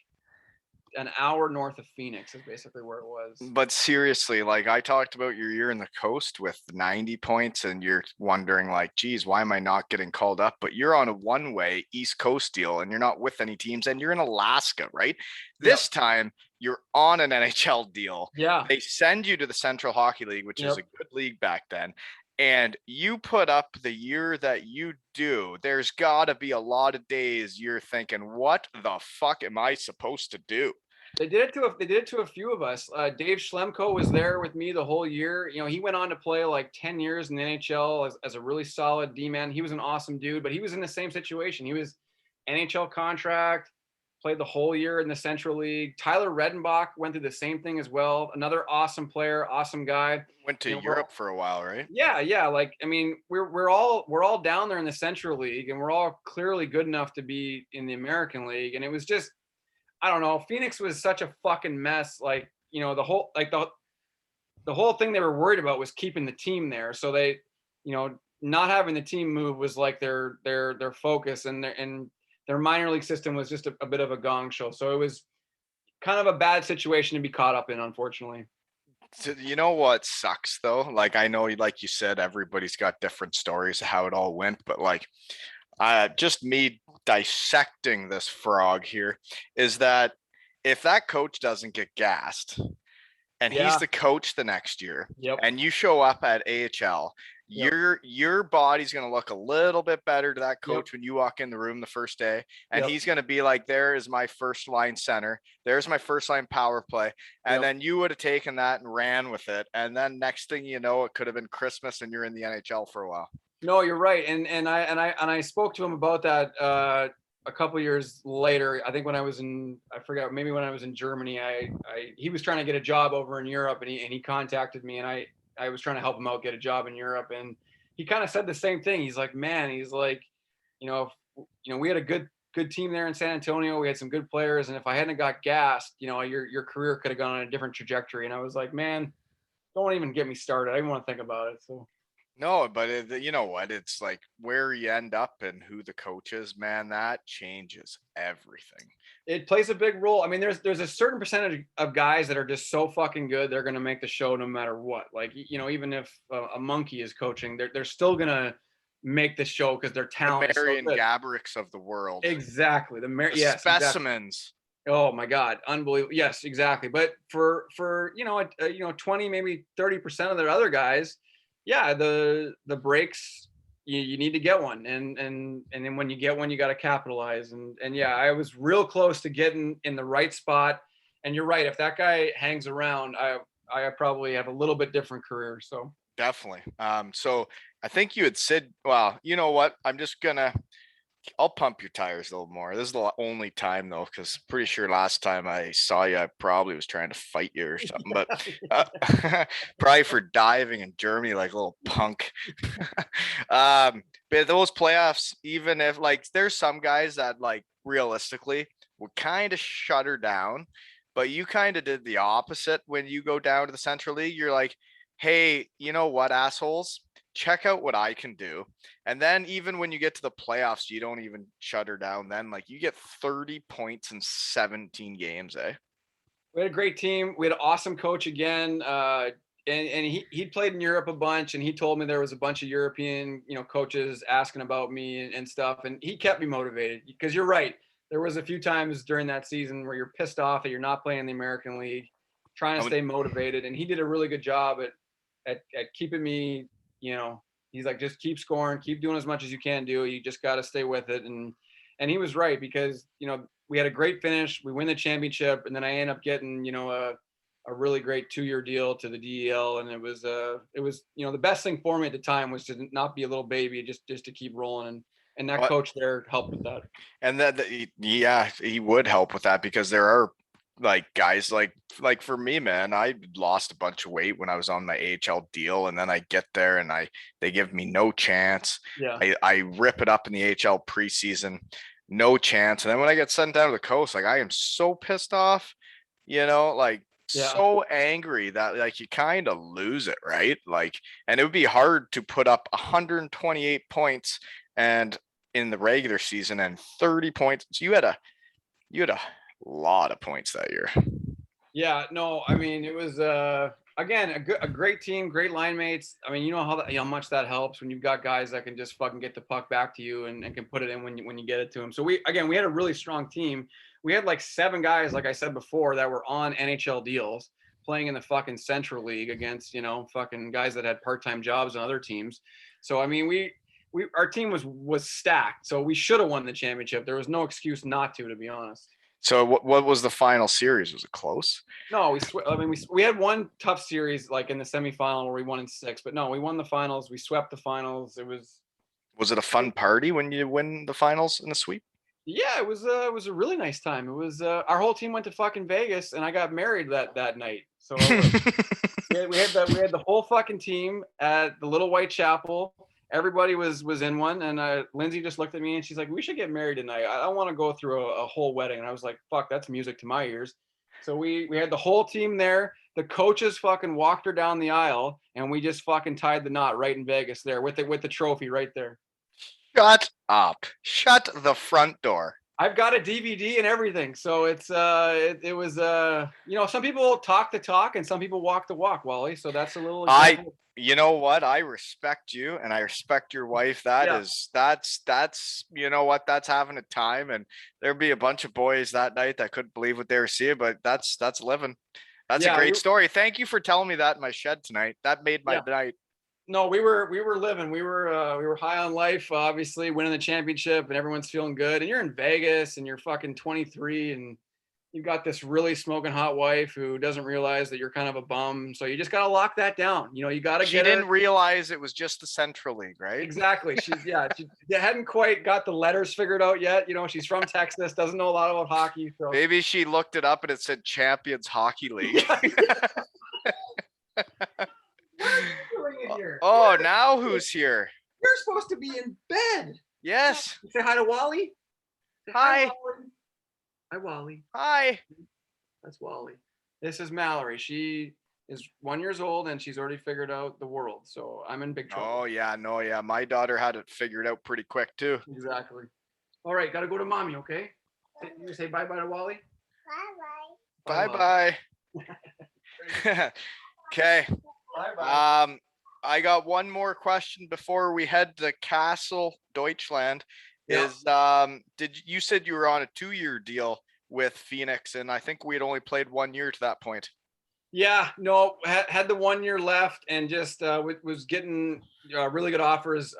an hour north of Phoenix, is basically where it was. But seriously, like I talked about your year in the coast with 90 points, and you're wondering, like, geez, why am I not getting called up? But you're on a one-way East Coast deal and you're not with any teams, and you're in Alaska, right? Yep. This time you're on an NHL deal. Yeah. They send you to the Central Hockey League, which is Yep. a good league back then. And you put up the year that you do, there's got to be a lot of days you're thinking, what the fuck am I supposed to do? They did it to a few of us. Dave Schlemko was there with me the whole year. He went on to play like 10 years in the NHL as a really solid D-man. He was an awesome dude, but he was in the same situation. He was NHL contract, played the whole year in the Central League. Tyler Redenbach went through the same thing as well. Another awesome player, awesome guy. Went to You know, Europe for a while, right? yeah. Like, I mean, we're all down there in the Central League, and we're all clearly good enough to be in the American League. And it was just, I don't know. Phoenix was such a fucking mess. Like, the whole thing they were worried about was keeping the team there. So they, not having the team move was like their focus, and their minor league system was just a bit of a gong show. So it was kind of a bad situation to be caught up in, unfortunately. So, you know what sucks though? Like I know, like you said, everybody's got different stories of how it all went, but like just me dissecting this frog here is that if that coach doesn't get gassed and he's Yeah. the coach the next year Yep. and you show up at AHL, Yep. your body's going to look a little bit better to that coach Yep. when you walk in the room the first day, and Yep. he's going to be like, there is my first line center, there's my first line power play, and Yep. then you would have taken that and ran with it, and then next thing you know, it could have been Christmas and you're in the NHL for a while. No, you're right. And I spoke to him about that a couple years later, I think when I was I forgot, maybe when I was in Germany, he was trying to get a job over in Europe, and he contacted me, and I was trying to help him out get a job in Europe, and he kind of said the same thing. He's like, man, he's like, we had a good team there in San Antonio. We had some good players, and if I hadn't got gassed, your career could have gone on a different trajectory. And I was like, man, don't even get me started. I don't want to think about it. So. No, but you know what? It's like where you end up and who the coach is, man, that changes everything. It plays a big role. I mean, there's a certain percentage of guys that are just so fucking good, they're going to make the show no matter what. Like, even if a monkey is coaching, they're still going to make the show because their talent The Marion is so good. Gabricks of the world. Exactly. The yes, specimens. Exactly. Oh my God, unbelievable. Yes, exactly. But for 20, maybe 30% of the other guys, yeah, the breaks, you need to get one, and then when you get one, you got to capitalize. And yeah, I was real close to getting in the right spot. And you're right, if that guy hangs around, I probably have a little bit different career. So definitely. So I think you had said, well, you know what? I'll pump your tires a little more. This is the only time though, because pretty sure last time I saw you, I probably was trying to fight you or something. But probably for diving in Germany like a little punk. But those playoffs, even if like there's some guys that like realistically would kind of shut her down, but you kind of did the opposite when you go down to the Central League. You're like, hey, you know what, assholes? Check out what I can do. And then even when you get to the playoffs, you don't even shut her down. Then like you get 30 points in 17 games, eh? We had a great team. We had an awesome coach again. And he played in Europe a bunch, and he told me there was a bunch of European, coaches asking about me and stuff. And he kept me motivated because you're right. There was a few times during that season where you're pissed off that you're not playing the American League, trying to stay motivated. And he did a really good job at keeping me, he's like, just keep scoring, keep doing as much as you can do. You just got to stay with it. And he was right because, we had a great finish. We win the championship. And then I end up getting, a really great 2-year deal to the DEL. And it was, the best thing for me at the time was to not be a little baby, just to keep rolling. And that coach there helped with that. And yeah, he would help with that because there are like guys like for me, man, I lost a bunch of weight when I was on my AHL deal, and then I get there and they give me no chance. Yeah. I rip it up in the AHL preseason, no chance. And then when I get sent down to the coast, like I am so pissed off, so angry that like you kind of lose it, right? Like, and it would be hard to put up 128 points and in the regular season and 30 points. So you had a lot of points that year. Yeah, no, I mean, it was again a great team, great line mates. I mean, how much that helps when you've got guys that can just fucking get the puck back to you and can put it in when you get it to them. So we had a really strong team. We had like 7 guys, like I said before, that were on NHL deals playing in the fucking Central League against, fucking guys that had part-time jobs on other teams. So I mean, our team was stacked. So we should have won the championship. There was no excuse not to be honest. So what was the final series? Was it close? No, we had one tough series like in the semifinal where we won in 6, but no, we won the finals. We swept the finals. Was it a fun party when you win the finals in the sweep? Yeah, it was a really nice time. It was our whole team went to fucking Vegas, and I got married that night. So we had the whole fucking team at the Little White Chapel. Everybody was in one, and Lindsay just looked at me and she's like, "We should get married tonight. I don't want to go through a whole wedding." And I was like, "Fuck, that's music to my ears." So we had the whole team there. The coaches fucking walked her down the aisle, and we just fucking tied the knot right in Vegas there with the trophy right there. Shut up! Shut the front door. I've got a DVD and everything, so it's it was some people talk the talk and some people walk the walk, Wally. So that's a little. You know what? I respect you and I respect your wife. That's you know what? That's having a time, and there'd be a bunch of boys that night that couldn't believe what they were seeing, but that's living. That's a great story. Thank you for telling me that in my shed tonight. That made my night. No, we were living. We were high on life, obviously winning the championship, and everyone's feeling good. And you're in Vegas, and you're fucking 23, and you've got this really smoking hot wife who doesn't realize that you're kind of a bum. So you just got to lock that down. You know, you got to She get didn't her. realize it was just the Central League, right? Exactly. She hadn't quite got the letters figured out yet. You know, she's from Texas, doesn't know a lot about hockey. So Maybe she looked it up and it said Champions Hockey League. What are you doing in here? Oh, now who's here? You're supposed to be in bed. Yes. Say hi to Wally. Say Hi. Wally. Hi, Wally. Hi. That's Wally. This is Mallory. She is 1 year old and she's already figured out the world. So I'm in big trouble. Oh, yeah. No, yeah. My daughter had it figured out pretty quick, too. Exactly. All right. Got to go to mommy, okay? You say bye-bye to Wally? Bye-bye. Okay. Bye-bye. I got one more question before we head to Castle Deutschland. Yeah. You said you were on a 2-year deal with Phoenix, and I think we had only played 1 year to that point. Yeah, no, had the 1 year left and just was getting really good offers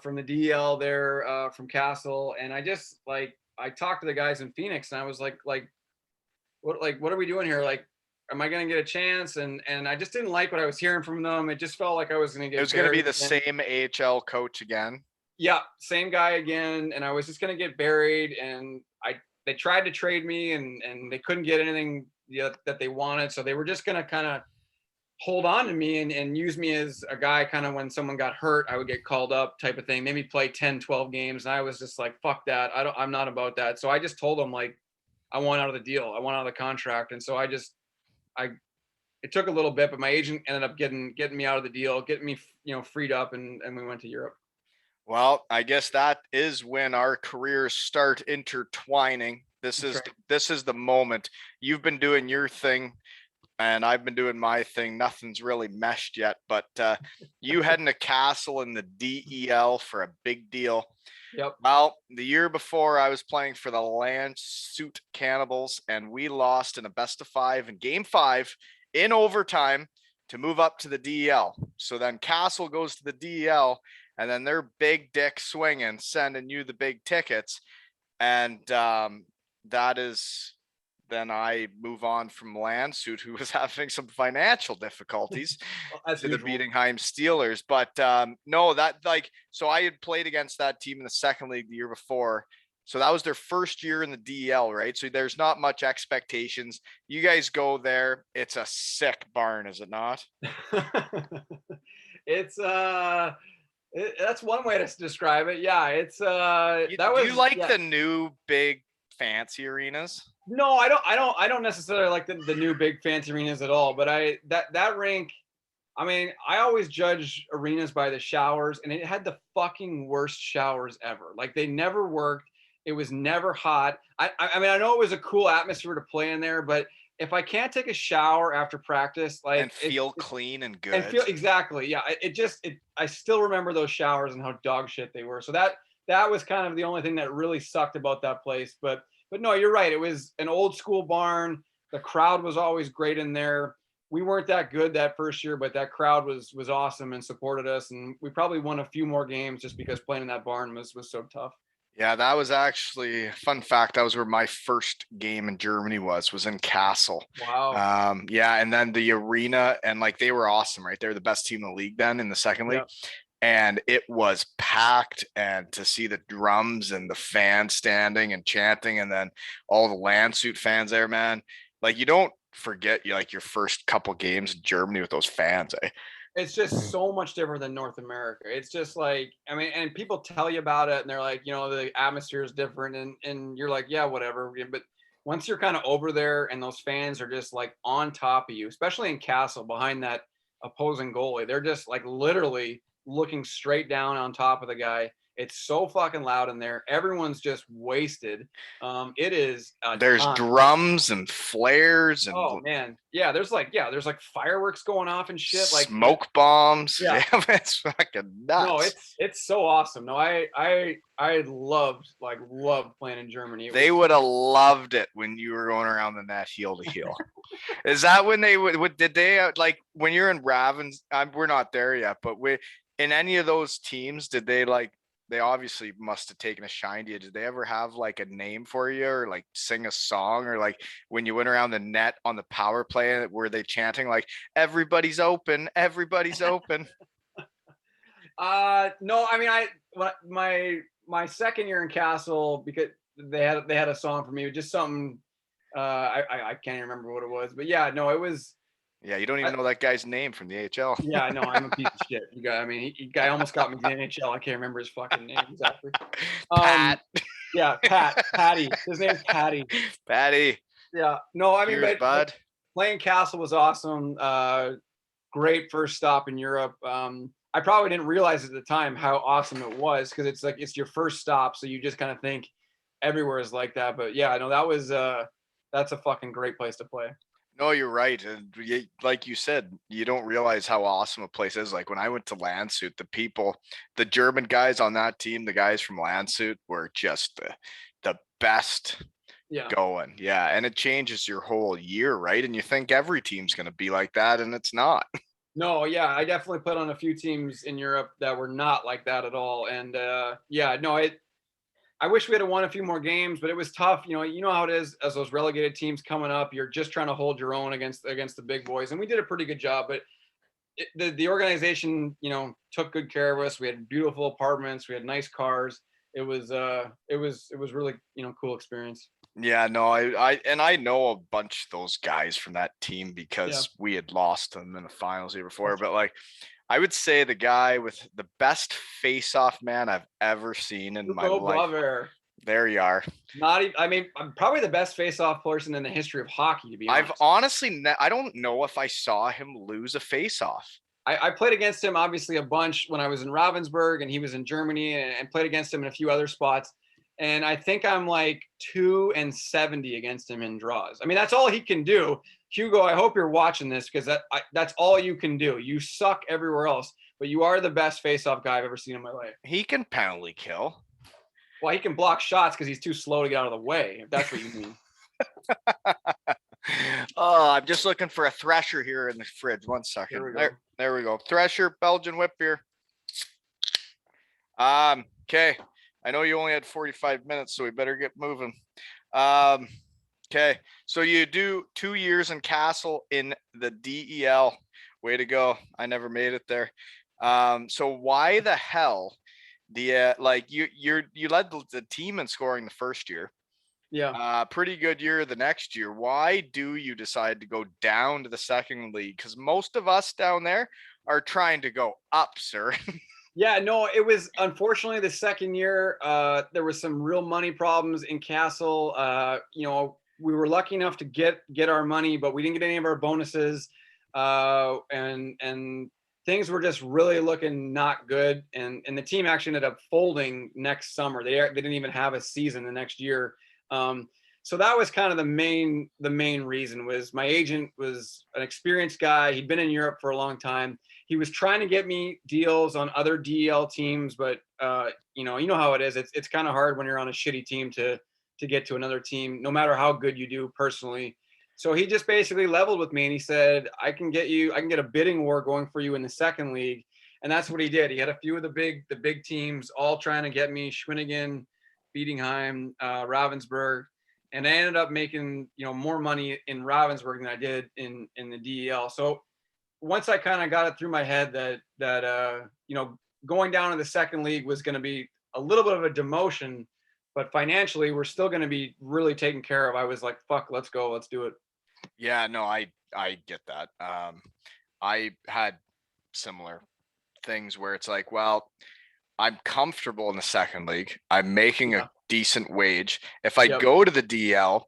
from the DL there from Castle. And I just I talked to the guys in Phoenix and I was like, what are we doing here? Like, am I going to get a chance? And I just didn't like what I was hearing from them. It just felt like I was going to get. It was going to be the again. same AHL coach again. Yeah, same guy again, and I was just going to get buried. And they tried to trade me, and they couldn't get anything that they wanted, so they were just going to kind of hold on to me and use me as a guy kind of when someone got hurt, I would get called up type of thing, maybe play 10, 12 games. And I was just like, fuck that. I'm not about that. So I just told them like, I want out of the deal. I want out of the contract. And so it took a little bit, but my agent ended up getting me out of the deal, getting me, freed up and we went to Europe. Well, I guess that is when our careers start intertwining. This is the moment. You've been doing your thing and I've been doing my thing. Nothing's really meshed yet, but you heading to Castle in the DEL for a big deal. Yep. Well, the year before I was playing for the Landshut Cannibals and we lost in a best of 5 in game 5 in overtime to move up to the DEL. So then Castle goes to the DEL and then they're big dick swinging, sending you the big tickets. And that is, then I move on from Landshut, who was having some financial difficulties, to the Bietigheim Steelers. But no, so I had played against that team in the second league the year before. So that was their first year in the DL, right? So there's not much expectations. You guys go there. It's a sick barn, is it not? It's that's one way to describe it. Yeah, it's Do you like the new big fancy arenas? No, I don't necessarily like the new big fancy arenas at all, but that rink, I mean, I always judge arenas by the showers, and it had the fucking worst showers ever. Like, they never worked. It was never hot. I mean, I know it was a cool atmosphere to play in there, but if I can't take a shower after practice, like, and feel clean and good, and feel exactly, yeah, I still remember those showers and how dog shit they were. So that was kind of the only thing that really sucked about that place. But no, you're right. It was an old school barn. The crowd was always great in there. We weren't that good that first year, but that crowd was awesome and supported us. And we probably won a few more games just because playing in that barn was so tough. Yeah, that was actually, fun fact, that was where my first game in Germany was in Castle. Wow. Yeah, and then the arena, and like, they were awesome, right? They were the best team in the league then in the second league. Yeah. And it was packed, and to see the drums and the fans standing and chanting, and then all the Landshut fans there, man, like, you don't forget your first couple games in Germany with those fans, eh? It's just so much different than North America. It's just like, I mean, and people tell you about it and they're like, the atmosphere is different, and you're like, yeah, whatever. But once you're kind of over there and those fans are just like on top of you, especially in Castle behind that opposing goalie, they're just like literally looking straight down on top of the guy. It's so fucking loud in there. Everyone's just wasted. It is. There's drums and flares and. Oh man, yeah. There's like fireworks going off and shit. Like smoke bombs. Yeah, it's fucking nuts. No, it's so awesome. No, I loved playing in Germany. They would have loved it when you were going around the net heel to heel. Is that when they would? Did they like when you're in Ravens? We're not there yet, but in any of those teams, did they like they obviously must have taken a shine to you. Did they ever have like a name for you, or like sing a song, or like when you went around the net on the power play, were they chanting like everybody's open, everybody's open? No, I mean, my second year in Castle, because they had a song for me, just something. I can't even remember what it was, but yeah, no, it was. Yeah, you don't I, even know that guy's name from the AHL. yeah, no, I'm a piece of shit. You guy, I mean, guy almost got me to the NHL. I can't remember his fucking name exactly. Pat. Yeah, Patty. His name's Patty. Patty. Yeah, no, I mean, Cheers, but bud. playing Castle was awesome. Great first stop in Europe. I probably didn't realize at the time how awesome it was, because it's like it's your first stop, so you just kind of think everywhere is like that. But yeah, no, that's a fucking great place to play. No, you're right. And like you said, you don't realize how awesome a place is. Like when I went to Landshut, the German guys on that team, the guys from Landshut were just the best Yeah. going. Yeah. And it changes your whole year, right? And you think every team's going to be like that, and it's not. No, yeah, I definitely put on a few teams in Europe that were not like that at all. And yeah, no, I wish we had won a few more games, but it was tough. You know how it is as those relegated teams coming up. You're just trying to hold your own against the big boys, and we did a pretty good job. But the organization, took good care of us. We had beautiful apartments. We had nice cars. It was really cool experience. Yeah, no, I know a bunch of those guys from that team Yeah, because we had lost them in the finals year before. But like I would say the guy with the best face-off man I've ever seen in my Hugo life. Blaver. There you are. Not even. I mean, I'm probably the best face-off person in the history of hockey, to be I've honest. honestly, I don't know if I saw him lose a face-off. I played against him obviously a bunch when I was in Ravensburg, and he was in Germany, and played against him in a few other spots. And I think I'm like 2-70 against him in draws. I mean, that's all he can do. Hugo, I hope you're watching this, because that's all you can do. You suck everywhere else, but you are the best face-off guy I've ever seen in my life. He can penalty kill. Well, he can block shots because he's too slow to get out of the way, if that's what you mean. Oh, I'm just looking for a thresher here in the fridge. One second. Here we go. There we go. Thresher, Belgian whip beer. Okay. I know you only had 45 minutes, so we better get moving. Okay. So you do 2 years in Castle in the DEL. Way to go. I never made it there. So why the hell like you led the team in scoring the first year? Yeah. Pretty good year the next year. Why do you decide to go down to the second league? Because most of us down there are trying to go up, sir. Yeah, no, it was unfortunately the second year. There was some real money problems in Castle. We were lucky enough to get our money, but we didn't get any of our bonuses, and things were just really looking not good. And the team actually ended up folding next summer. They didn't even have a season the next year. So that was kind of the main reason. Was my agent was an experienced guy. He'd been in Europe for a long time. He was trying to get me deals on other DEL teams, but you know how it is. It's kind of hard when you're on a shitty team to get to another team, no matter how good you do personally. So he just basically leveled with me, and he said, I can get a bidding war going for you in the second league. And that's what he did. He had a few of the big teams all trying to get me: Schwinnigan, Bietigheim, Ravensburg. And I ended up making more money in Ravensburg than I did in the DEL. So once I kind of got it through my head that going down to the second league was going to be a little bit of a demotion, but financially we're still going to be really taken care of, I was like, fuck, let's go, let's do it. Yeah, no, I get that. I had similar things where it's like, well, I'm comfortable in the second league. I'm making a decent wage. If I go to the DL,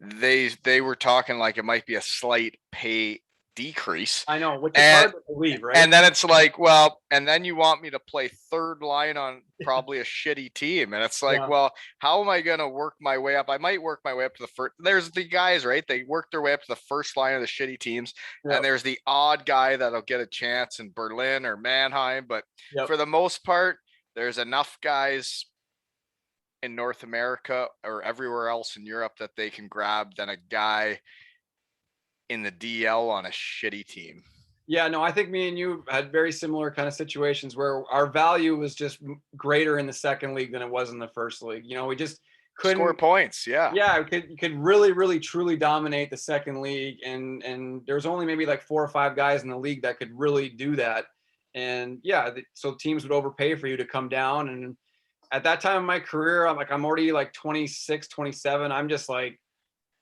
they were talking like it might be a slight pay decrease. I know, which is hard to believe, right? And then it's like, well, and then you want me to play third line on probably a shitty team. And it's like, well, how am I going to work my way up? I might work my way up to the first. There's the guys, right? They work their way up to the first line of the shitty teams. And there's the odd guy that'll get a chance in Berlin or Mannheim. But for the most part, there's enough guys in North America or everywhere else in Europe that they can grab than a guy in the DL on a shitty team. Yeah, no, I think me and you had very similar kind of situations where our value was just greater in the second league than it was in the first league. You know, we just Score couldn't. points, yeah. Yeah, you could really, really, truly dominate the second league, and there's only maybe like 4 or 5 guys in the league that could really do that. And yeah, so teams would overpay for you to come down. And at that time in my career, I'm already like 26, 27. I'm just like,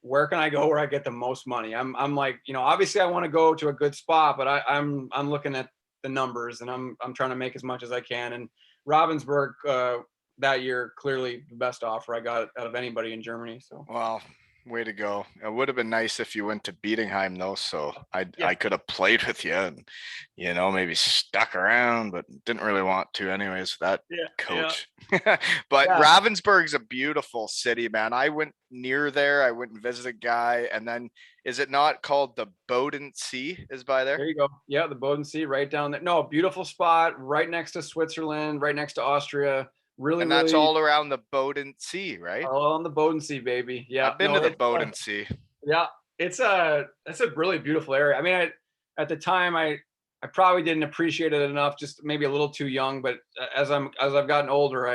where can I go where I get the most money? I'm like, you know, obviously I want to go to a good spot, but I'm looking at the numbers, and I'm trying to make as much as I can. And Ravensburg that year, clearly the best offer I got out of anybody in Germany. So Well, way to go. It would have been nice if you went to Bietigheim though, so I yeah, could have played with you and maybe stuck around, but didn't really want to anyways, that yeah, yeah, coach. But yeah. Ravensburg's a beautiful city, man. I went near there. I went and visited a guy, and then is it not called the Bodensee is by there? There you go. Yeah, the Bodensee right down there. No, beautiful spot right next to Switzerland, right next to Austria. Really, And that's really all around the Bodensee, right? all on the Bodensee, baby. Yeah, I've been no, to the it's Bodensee. yeah, it's a really beautiful area. I mean, at the time I probably didn't appreciate it enough, just maybe a little too young. But as I've gotten older,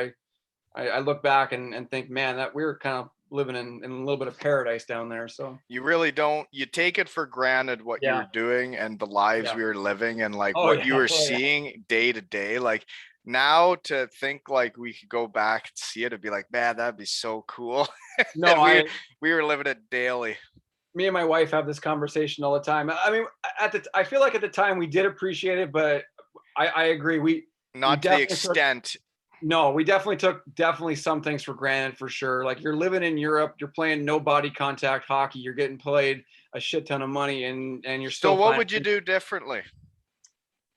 I look back and think, man, that we were kind of living in a little bit of paradise down there. So You really don't, you take it for granted what you yeah, were doing and the lives yeah. we were living and like Oh what yeah, you were oh yeah. seeing day to day. Like now to think like we could go back and see it and be like, man, that'd be so cool. No, And we were living it daily. me and my wife have this conversation all the time. I mean, I feel like at the time we did appreciate it, but I agree. We Not to the definitely took extent. no, we definitely took definitely some things for granted for sure. Like you're living in Europe, you're playing no body contact hockey, you're getting paid a shit ton of money, and you're So still what finding. would you do differently?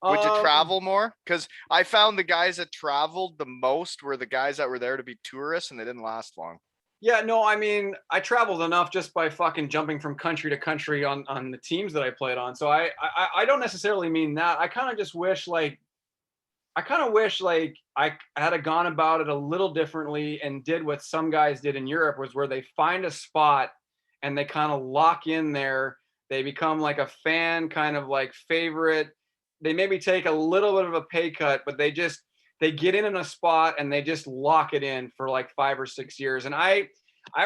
Would you Um, travel more? Because I found the guys that traveled the most were the guys that were there to be tourists and they didn't last long. yeah, no, I mean, I traveled enough just by fucking jumping from country to country on the teams that I played on. So I don't necessarily mean that. I kind of wish like I had gone about it a little differently and did what some guys did in Europe, was where they find a spot and they kind of lock in there. They become like a fan kind of like favorite. They maybe take a little bit of a pay cut, but they get in a spot and they just lock it in for like 5 or 6 years. And I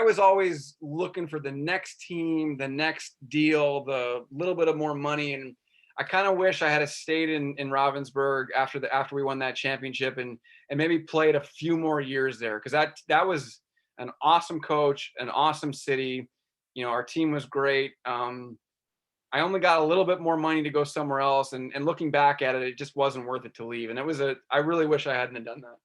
was always looking for the next team, the next deal, the little bit of more money. And I kind of wish I had stayed in Ravensburg after we won that championship and maybe played a few more years there, because that was an awesome coach, an awesome city. You know, our team was great. I only got a little bit more money to go somewhere else, and looking back at it, it just wasn't worth it to leave. And I really wish I hadn't done that.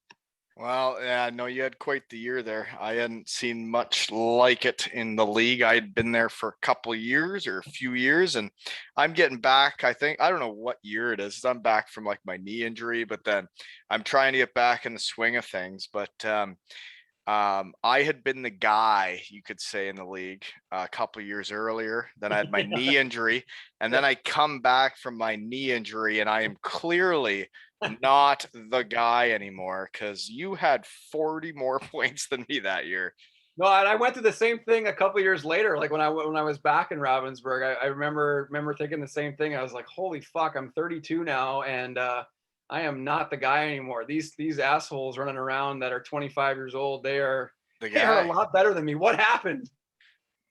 Well, yeah, no, you had quite the year there. I hadn't seen much like it in the league. I'd been there for a couple of years or a few years, and I'm getting back. I don't know what year it is. I'm back from like my knee injury, but then I'm trying to get back in the swing of things. But I had been the guy, you could say, in the league a couple of years earlier. Then I had my knee injury, and then I come back from my knee injury, and I am clearly not the guy anymore because you had 40 more points than me that year. No, and I went through the same thing a couple years later. Like when I was back in Ravensburg, I remember thinking the same thing. I was like, "Holy fuck, I'm 32 now, and I am not the guy anymore. These assholes running around that are 25 years old, The they are a guy. lot better than me. What happened?"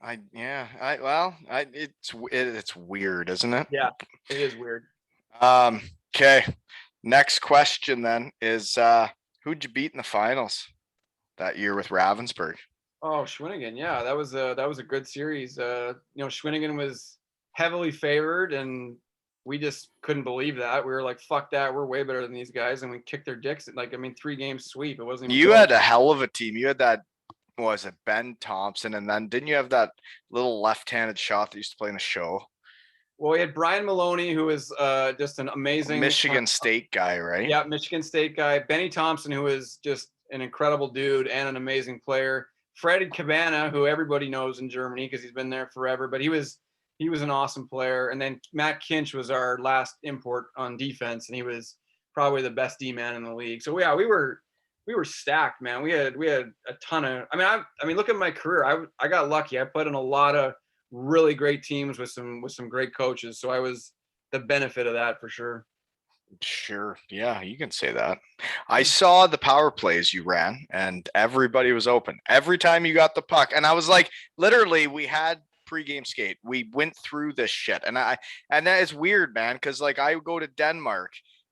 It's weird, isn't it? Yeah, it is weird. Okay. Next question then is who'd you beat in the finals that year with Ravensburg? Oh, Schwinnigan. Yeah, that was a good series. You know, Schwinnigan was heavily favored, and we just couldn't believe that. We were like, "Fuck that! We're way better than these guys," and we kicked their dicks. Like, I mean, 3 game sweep. It wasn't even You close. had a hell of a team. You had that, what was it, Ben Thompson, and then didn't you have that little left-handed shot that used to play in the show? Well, we had Brian Maloney, who was just an amazing Michigan State guy, right? yeah, Michigan State guy. Benny Thompson, who is just an incredible dude and an amazing player. Fred Cabana, who everybody knows in Germany because he's been there forever, but he was an awesome player. And then Matt Kinch was our last import on defense, and he was probably the best D man in the league. So yeah, we were stacked, man. We had a ton of. I mean, look at my career. I got lucky. I played in a lot of really great teams with some great coaches. So I was the benefit of that for sure. Sure. Yeah, you can say that. I saw the power plays you ran and everybody was open every time you got the puck. And I was like, literally, we had pregame skate. We went through this shit. And that is weird, man, because like I go to Denmark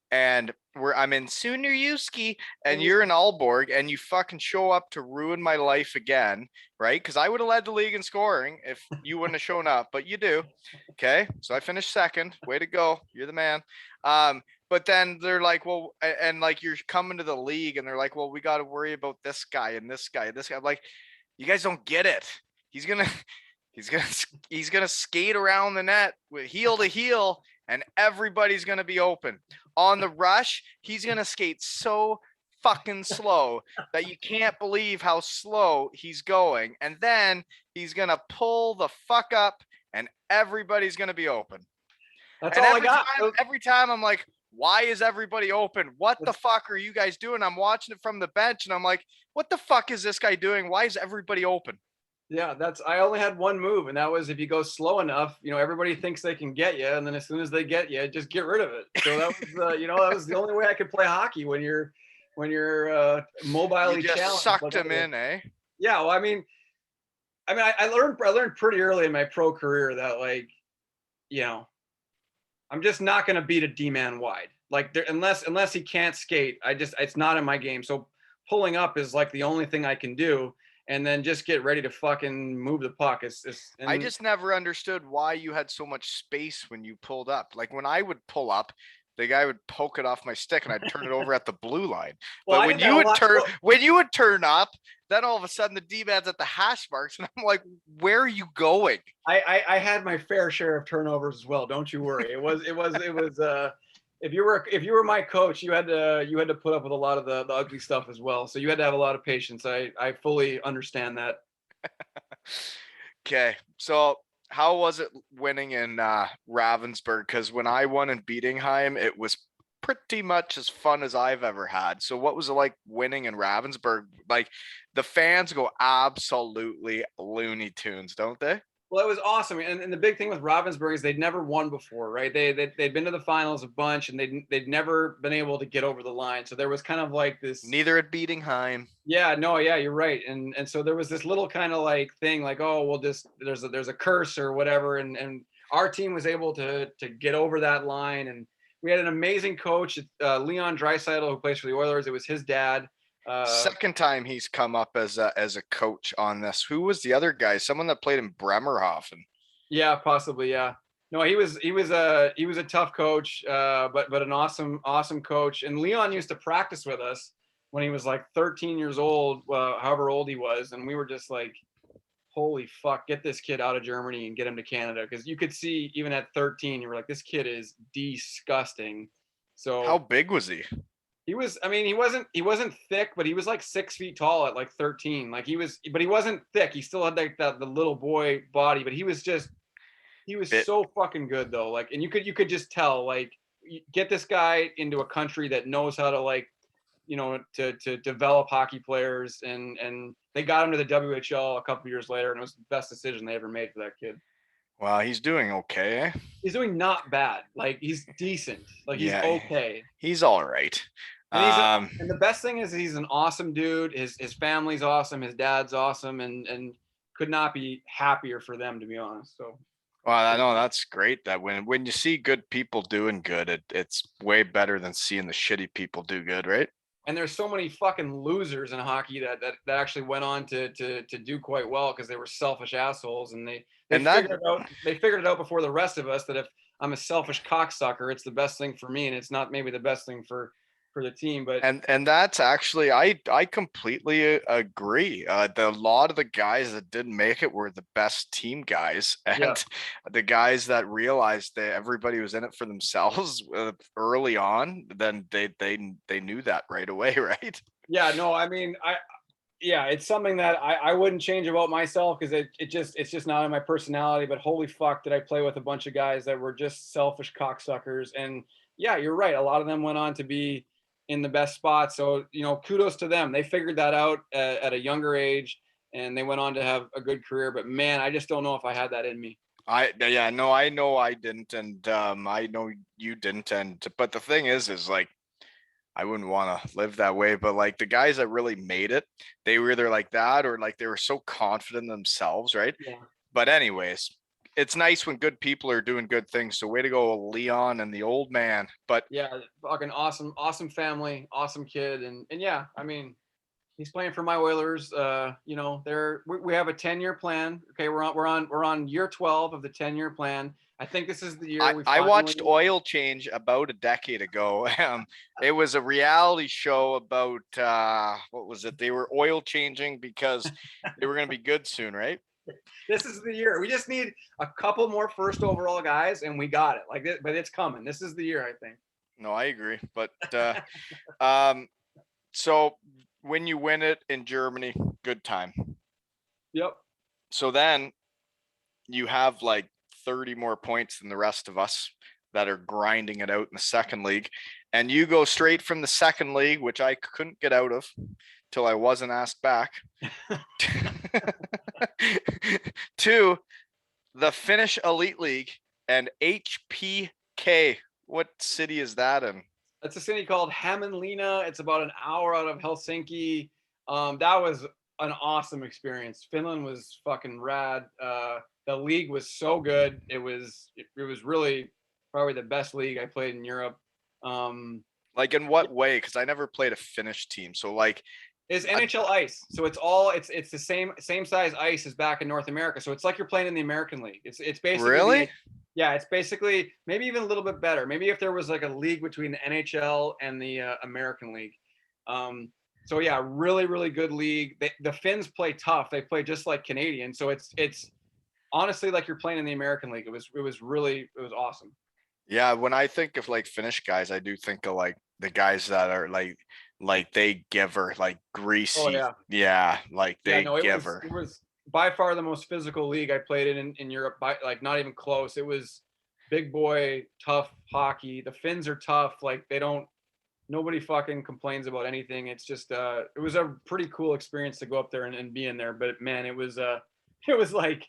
and I'm in Sunneriuski and you're in Aalborg and you fucking show up to ruin my life again, right? Because I would have led the league in scoring if you wouldn't have shown up, but you do. Okay. So I finished second. Way to go. You're the man. But then they're like, well, and like you're coming to the league and they're like, well, we got to worry about this guy and this guy and this guy. I'm like, you guys don't get it. He's gonna skate around the net with heel to heel and everybody's gonna be open. On the rush, he's gonna skate so fucking slow that you can't believe how slow he's going. And then he's gonna pull the fuck up and everybody's gonna be open. That's And all I got. every time I'm like, why is everybody open? What the fuck are you guys doing? I'm watching it from the bench and I'm like, what the fuck is this guy doing? Why is everybody open? Yeah, I only had one move, and that was if you go slow enough, everybody thinks they can get you, and then as soon as they get you, just get rid of it. So that was, that was the only way I could play hockey when you're mobilely You just challenged. sucked him in, eh? Yeah, well, I learned pretty early in my pro career that I'm just not going to beat a D-man wide. Like unless he can't skate, it's not in my game. So pulling up is like the only thing I can do. And then just get ready to fucking move the puck. I just never understood why you had so much space when you pulled up. Like when I would pull up, the guy would poke it off my stick and I'd turn it over at the blue line. But when you would turn up, then all of a sudden the D-man's at the hash marks and I'm like, where are you going? I had my fair share of turnovers as well. Don't you worry. It was if you were my coach, you had to put up with a lot of the ugly stuff as well. So you had to have a lot of patience. I fully understand that. Okay. So how was it winning in Ravensburg? Because when I won in Bietigheim, it was pretty much as fun as I've ever had. So what was it like winning in Ravensburg? Like the fans go absolutely Looney Tunes, don't they? Well, it was awesome, and the big thing with Ravensburg is they'd never won before, right? They'd been to the finals a bunch, and they'd never been able to get over the line. So there was kind of like this. Neither at Bietigheim. Yeah, no, yeah, you're right, and so there was this little kind of like thing, like, oh, well, just there's a curse or whatever, and our team was able to get over that line, and we had an amazing coach, Leon Draisaitl, who plays for the Oilers. It was his dad. Second time he's come up as a coach on this. Who was the other guy? Someone that played in Bremerhaven. Yeah, possibly. Yeah. No, he was a tough coach, but an awesome coach. And Leon used to practice with us when he was like 13 years old, however old he was, and we were just like, holy fuck, get this kid out of Germany and get him to Canada, because you could see even at 13, you were like, this kid is disgusting. So how big was he? He was, he wasn't thick, but he was like 6 feet tall at like 13. Like but he wasn't thick. He still had like the little boy body, but he was so fucking good though. Like, and you could just tell, like, get this guy into a country that knows how to, like, to develop hockey players, and they got him to the WHL a couple years later, and it was the best decision they ever made for that kid. Well, he's doing okay, eh? He's doing not bad. Like, he's decent. Like, he's okay. He's all right. And the best thing is he's an awesome dude. His family's awesome. His dad's awesome, and could not be happier for them, to be honest. So. Well, I know that's great that when you see good people doing good, it's way better than seeing the shitty people do good, right? And there's so many fucking losers in hockey that actually went on to do quite well because they were selfish assholes, and they figured it out before the rest of us that if I'm a selfish cocksucker, it's the best thing for me, and it's not maybe the best thing for the team. But and that's actually I completely agree. A lot of the guys that didn't make it were the best team guys, and the guys that realized that everybody was in it for themselves early on, then they knew that right away, right? Yeah, no, I mean, it's something that I wouldn't change about myself, because it's just not in my personality. But holy fuck, did I play with a bunch of guys that were just selfish cocksuckers. And yeah, you're right, a lot of them went on to be in the best spot. So, kudos to them. They figured that out at a younger age, and they went on to have a good career. But man, I just don't know if I had that in me. I know I didn't, and I know you didn't, and but the thing is like I wouldn't want to live that way. But like the guys that really made it, they were either like that or like they were so confident in themselves, right? Yeah. But anyways, it's nice when good people are doing good things. So way to go, Leon and the old man. But Yeah, fucking awesome family, awesome kid, and yeah, I mean, he's playing for my Oilers. You know, we have a 10-year plan. Okay, we're on year 12 of the 10-year plan. I think this is the year we I watched finally. Oil Change about a decade ago. It was a reality show about what was it? They were oil changing because they were going to be good soon, right? This is the year. We just need a couple more first overall guys, and we got it. Like, but it's coming. This is the year, I think. No, I agree. But um, so when you win it in Germany, good time. Yep. So then you have like 30 more points than the rest of us that are grinding it out in the second league. And you go straight from the second league, which I couldn't get out of till I wasn't asked back, to the Finnish Elite League and HPK. What city is that in? It's a city called Hämeenlinna. It's about an hour out of Helsinki. That was an awesome experience. Finland was fucking rad. The league was so good. It was really probably the best league I played in Europe. Like in what way? Because I never played a Finnish team. So like Is NHL ice, so it's the same size ice as back in North America. So it's like you're playing in the American League. It's basically really? yeah, it's basically maybe even a little bit better. Maybe if there was like a league between the NHL and the American League. So yeah, really good league. The Finns play tough. They play just like Canadians. So it's honestly like you're playing in the American League. It was awesome. Yeah, when I think of like Finnish guys, I do think of like the guys that are like they giver, like Oh greasy. yeah. Yeah, like Yeah, they no, it was giver. it was by far the most physical league I played in Europe. By like not even close. It was big boy, tough hockey. The Finns are tough. Like they don't. Nobody fucking complains about anything. It's just it was a pretty cool experience to go up there and be in there. But man, it was like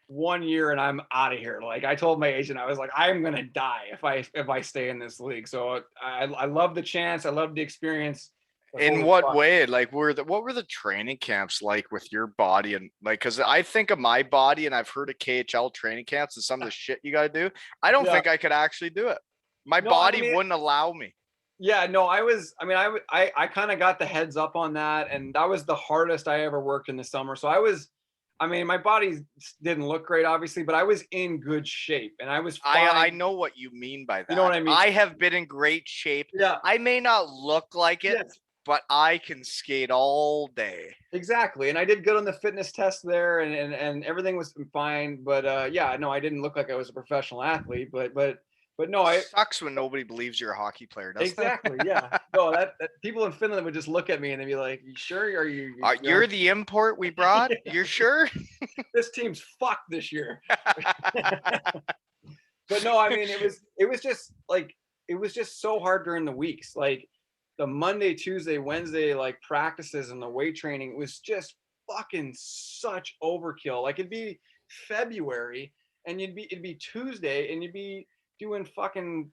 1 year and I'm out of here. Like I told my agent, I was like, I'm gonna die if I stay in this league. So I love the chance. I love the experience. But In holy what fuck. way? Like what were the training camps like with your body and like because I think of my body and I've heard of KHL training camps and some of the shit you gotta do. I don't Yeah. think I could actually do it. My No, I body mean, wouldn't allow me. yeah, no, I kind of got the heads up on that, and that was the hardest I ever worked in the summer. So I mean, my body didn't look great, obviously, but I was in good shape, and I was I fine. know what you mean by You know what that. I mean? I have been in great shape. Yeah. I may not look like it, Yes. but I can skate all day. Exactly, and I did good on the fitness test there, and everything was fine. But yeah, no, I didn't look like I was a professional athlete, but no, I Sucks when nobody believes you're a hockey player, doesn't exactly, yeah, no, that people in Finland would just look at me and they'd be like, "You sure? Are you? it? You're the import we brought? Yeah, You're sure? this team's fucked this year." But no, I mean, it was just like it was just so hard during the weeks, like the Monday, Tuesday, Wednesday, like practices and the weight training was just fucking such overkill. Like it'd be February and it'd be Tuesday and you'd be doing fucking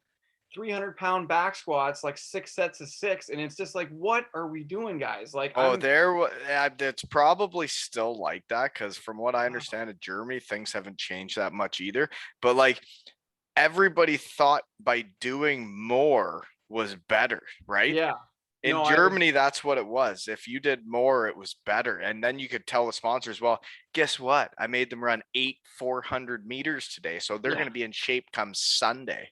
300-pound back squats, like 6 sets of 6, and it's just like, what are we doing, guys? Like Oh, I'm it's probably still like that because from what I understand in Germany, things haven't changed that much either. But like everybody thought by doing more was better, right? yeah, In no, I was Germany, that's what it was. If you did more, it was better. And then you could tell the sponsors, well, guess what? I made them run 400 meters today. So they're yeah. going to be in shape come Sunday.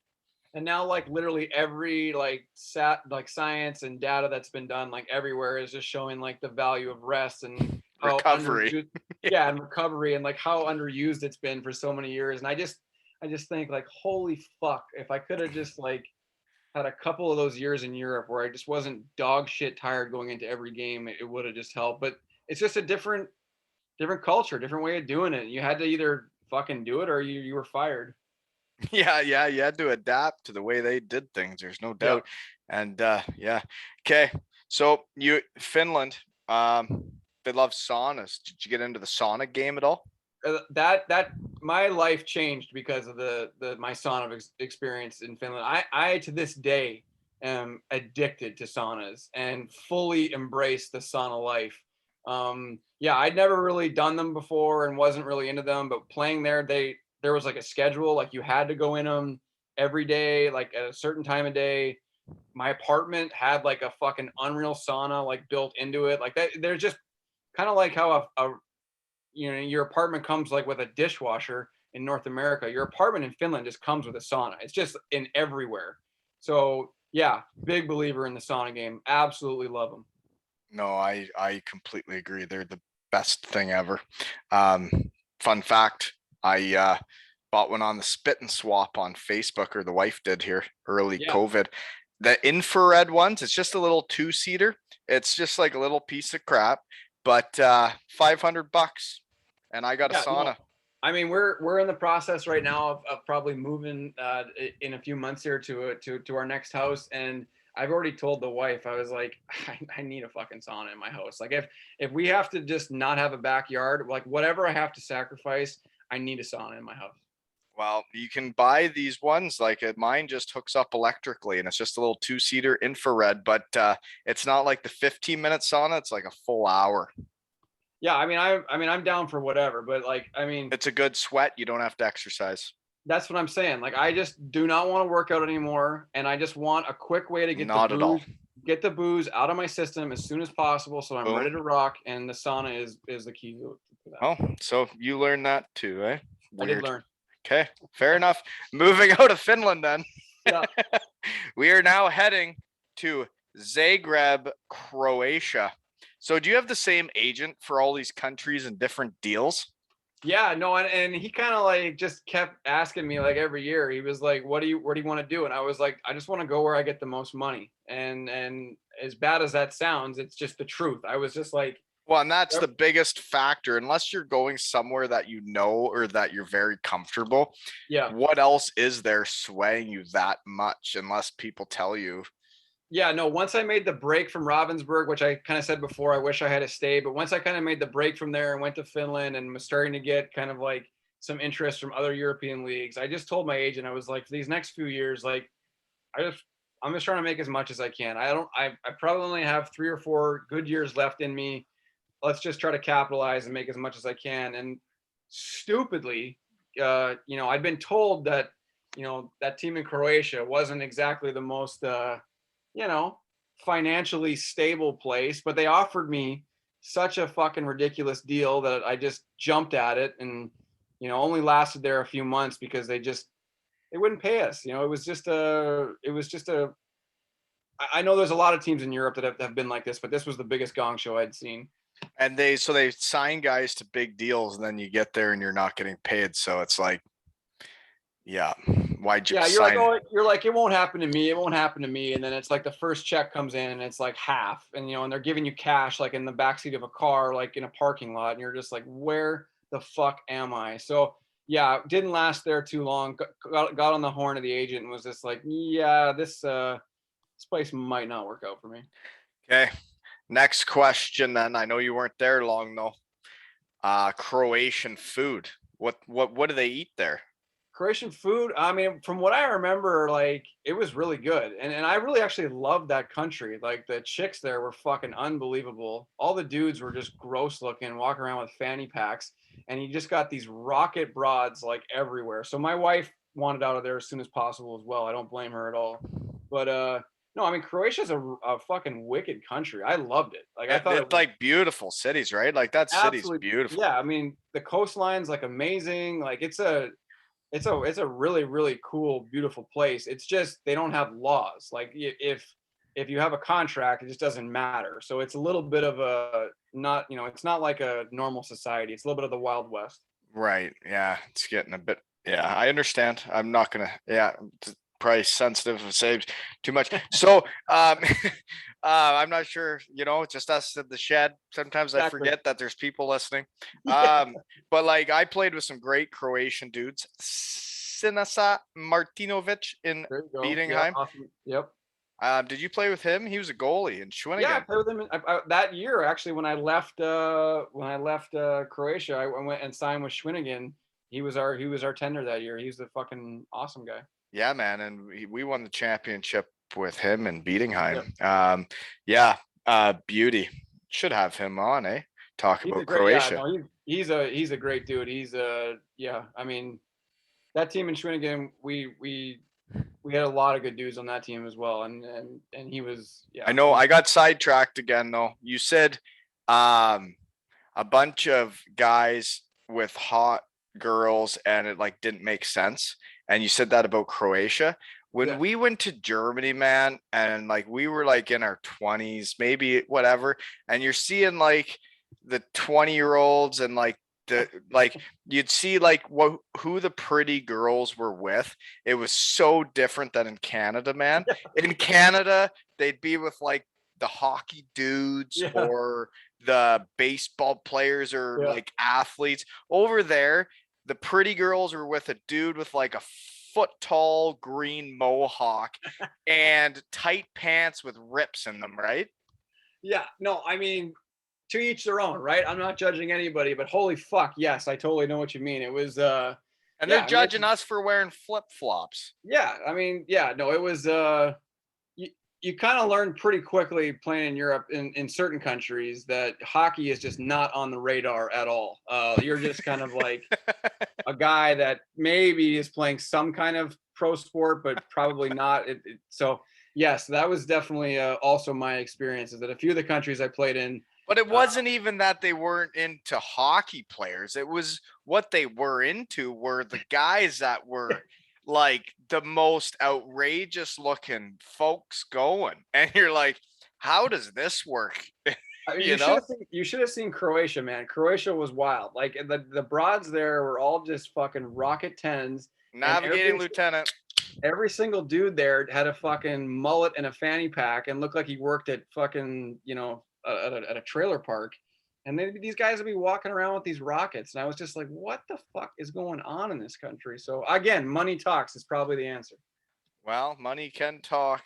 And now like literally every like science and data that's been done like everywhere is just showing like the value of rest and how Recovery. underused, yeah, and recovery and like how underused it's been for so many years. And I just think like, holy fuck, if I could have just like had a couple of those years in Europe where I just wasn't dog shit tired going into every game, it would have just helped. But it's just a different culture, different way of doing it. You had to either fucking do it or you were fired. Yeah, you had to adapt to the way they did things. There's no Yeah. doubt. And yeah. Okay. So Finland, they love saunas. Did you get into the sauna game at all? that my life changed because of my sauna experience in Finland. I to this day am addicted to saunas and fully embrace the sauna life. Yeah, I'd never really done them before and wasn't really into them, but playing there was like a schedule, like you had to go in them every day, like at a certain time of day. My apartment had like a fucking unreal sauna like built into it. Like that, there's just kind of like how your apartment comes like with a dishwasher in North America. Your apartment in Finland just comes with a sauna. It's just in everywhere. So yeah, big believer in the sauna game. Absolutely love them. No, I completely agree. They're the best thing ever. Um, Fun fact, I bought one on the spit and swap on Facebook, or the wife did here early Yeah, COVID. The infrared ones, it's just a little two-seater. It's just like a little piece of crap, but $500 and I got a yeah, no. sauna. I mean, we're in the process right now of probably moving in a few months here to our next house, and I've already told the wife. I was like, I need a fucking sauna in my house. Like if we have to just not have a backyard, like whatever I have to sacrifice, I need a sauna in my house. Well, you can buy these ones like mine just hooks up electrically, and it's just a little two-seater infrared, but it's not like the 15-minute sauna, it's like a full hour. Yeah, I mean I'm down for whatever, but like I mean It's a good sweat, you don't have to exercise. that's what I'm saying. Like I just do not want to work out anymore, and I just want a quick way to Not at all. get the booze out of my system as soon as possible, so I'm ready Boom. to rock. And the sauna is the key to that. Oh, so you learned that too, eh? I did Weird. learn. Okay, fair enough. Moving out of Finland then. Yeah. We are now heading to Zagreb, Croatia. So do you have the same agent for all these countries and different deals? Yeah, no, and he kind of like just kept asking me like every year. He was like, where do you want to do?" And I was like, "I just want to go where I get the most money." And as bad as that sounds, it's just the truth. I was just like, Well, and that's "Yep." the biggest factor. Unless you're going somewhere that you know or that you're very comfortable, Yeah. what else is there swaying you that much unless people tell you? Yeah, no, once I made the break from Ravensburg, which I kind of said before, I wish I had to stay, but once I kind of made the break from there and went to Finland and was starting to get kind of like some interest from other European leagues, I just told my agent, I was like, for these next few years, like I'm just trying to make as much as I can. I probably only have 3 or 4 good years left in me. Let's just try to capitalize and make as much as I can. And stupidly, I'd been told that, that team in Croatia wasn't exactly the most you know, financially stable place, but they offered me such a fucking ridiculous deal that I just jumped at it and, only lasted there a few months because they wouldn't pay us. I know there's a lot of teams in Europe that have been like this, but this was the biggest gong show I'd seen. And they sign guys to big deals, and then you get there and you're not getting paid. So it's like, yeah, why'd you Yeah, sign? you're like, it won't happen to me. It won't happen to me. And then it's like the first check comes in and it's like half, and and they're giving you cash like in the backseat of a car, like in a parking lot, and you're just like, where the fuck am I? So yeah, didn't last there too long. Got on the horn of the agent and was just like, yeah, this place might not work out for me. Okay, next question. Then I know you weren't there long though. Croatian food. What do they eat there? Croatian food, I mean, from what I remember, like it was really good. And I really actually loved that country. Like the chicks there were fucking unbelievable. All the dudes were just gross looking, walking around with fanny packs. And you just got these rocket broads like everywhere. So my wife wanted out of there as soon as possible as well. I don't blame her at all. But no, I mean Croatia's a fucking wicked country. I loved it. Like I thought it It's was like beautiful cities, right? Like that city's absolutely, beautiful. yeah. I mean the coastline's like amazing. Like it's a really really cool beautiful place. It's just they don't have laws. Like if you have a contract, it just doesn't matter. So it's a little bit of a not, it's not like a normal society. It's a little bit of the Wild West. Right. Yeah. It's getting a bit. Yeah, I understand. I'm not gonna. Yeah, probably sensitive if saves too much. So, I'm not sure. Just us at the shed. Sometimes I Exactly. forget that there's people listening. Yeah. But like I played with some great Croatian dudes. Sinasa Martinovic in There you go. Yeah. Beatingheim. Awesome. Yep. Did you play with him? He was a goalie in Yeah, I Schwinnigan. played with him that year. Actually, when I left Croatia, I went and signed with Schwinnigan. He was our tender that year. He's a fucking awesome guy. Yeah, man, and we won the championship with him in Yep. Bietigheim. Yeah, beauty. Should have him on, eh? Talk He's a about great, yeah, Croatia. no, he's a great dude. Yeah, I mean, that team in Schwinnigan, we had a lot of good dudes on that team as well, and he was, yeah, I know I got sidetracked again though. You said a bunch of guys with hot girls and it like didn't make sense. And you said that about Croatia. When yeah, we went to Germany, man, and like we were like in our 20s, maybe whatever, and you're seeing like the 20-year-olds and like you'd see like who the pretty girls were with. It was so different than in Canada, man. In Canada, they'd be with like the hockey dudes yeah, or the baseball players or yeah. like athletes. Over there, the pretty girls were with a dude with like a foot tall green mohawk and tight pants with rips in them, right? Yeah, no, I mean, to each their own, right? I'm not judging anybody, but holy fuck, yes, I totally know what you mean. It was, And they're yeah, I mean, it's, judging us for wearing flip flops. yeah, I mean, yeah, no, it was, you, you kind of learn pretty quickly playing in Europe in certain countries that hockey is just not on the radar at all. You're just kind of like a guy that maybe is playing some kind of pro sport, but probably not. So yes, that was definitely also my experience. Is that a few of the countries I played in. But it Uh, wasn't even that they weren't into hockey players. It was what they were into were the guys that were like the most outrageous looking folks going. And you're like, how does this work? I mean, You know? you should have seen Croatia, man. Croatia was wild. Like the broads there were all just fucking rocket tens, and Navigating lieutenant. every single dude there had a fucking mullet and a fanny pack and looked like he worked at fucking, at a trailer park. And these guys would be walking around with these rockets. And I was just like, what the fuck is going on in this country? So again, money talks is probably the answer. Well, money can talk.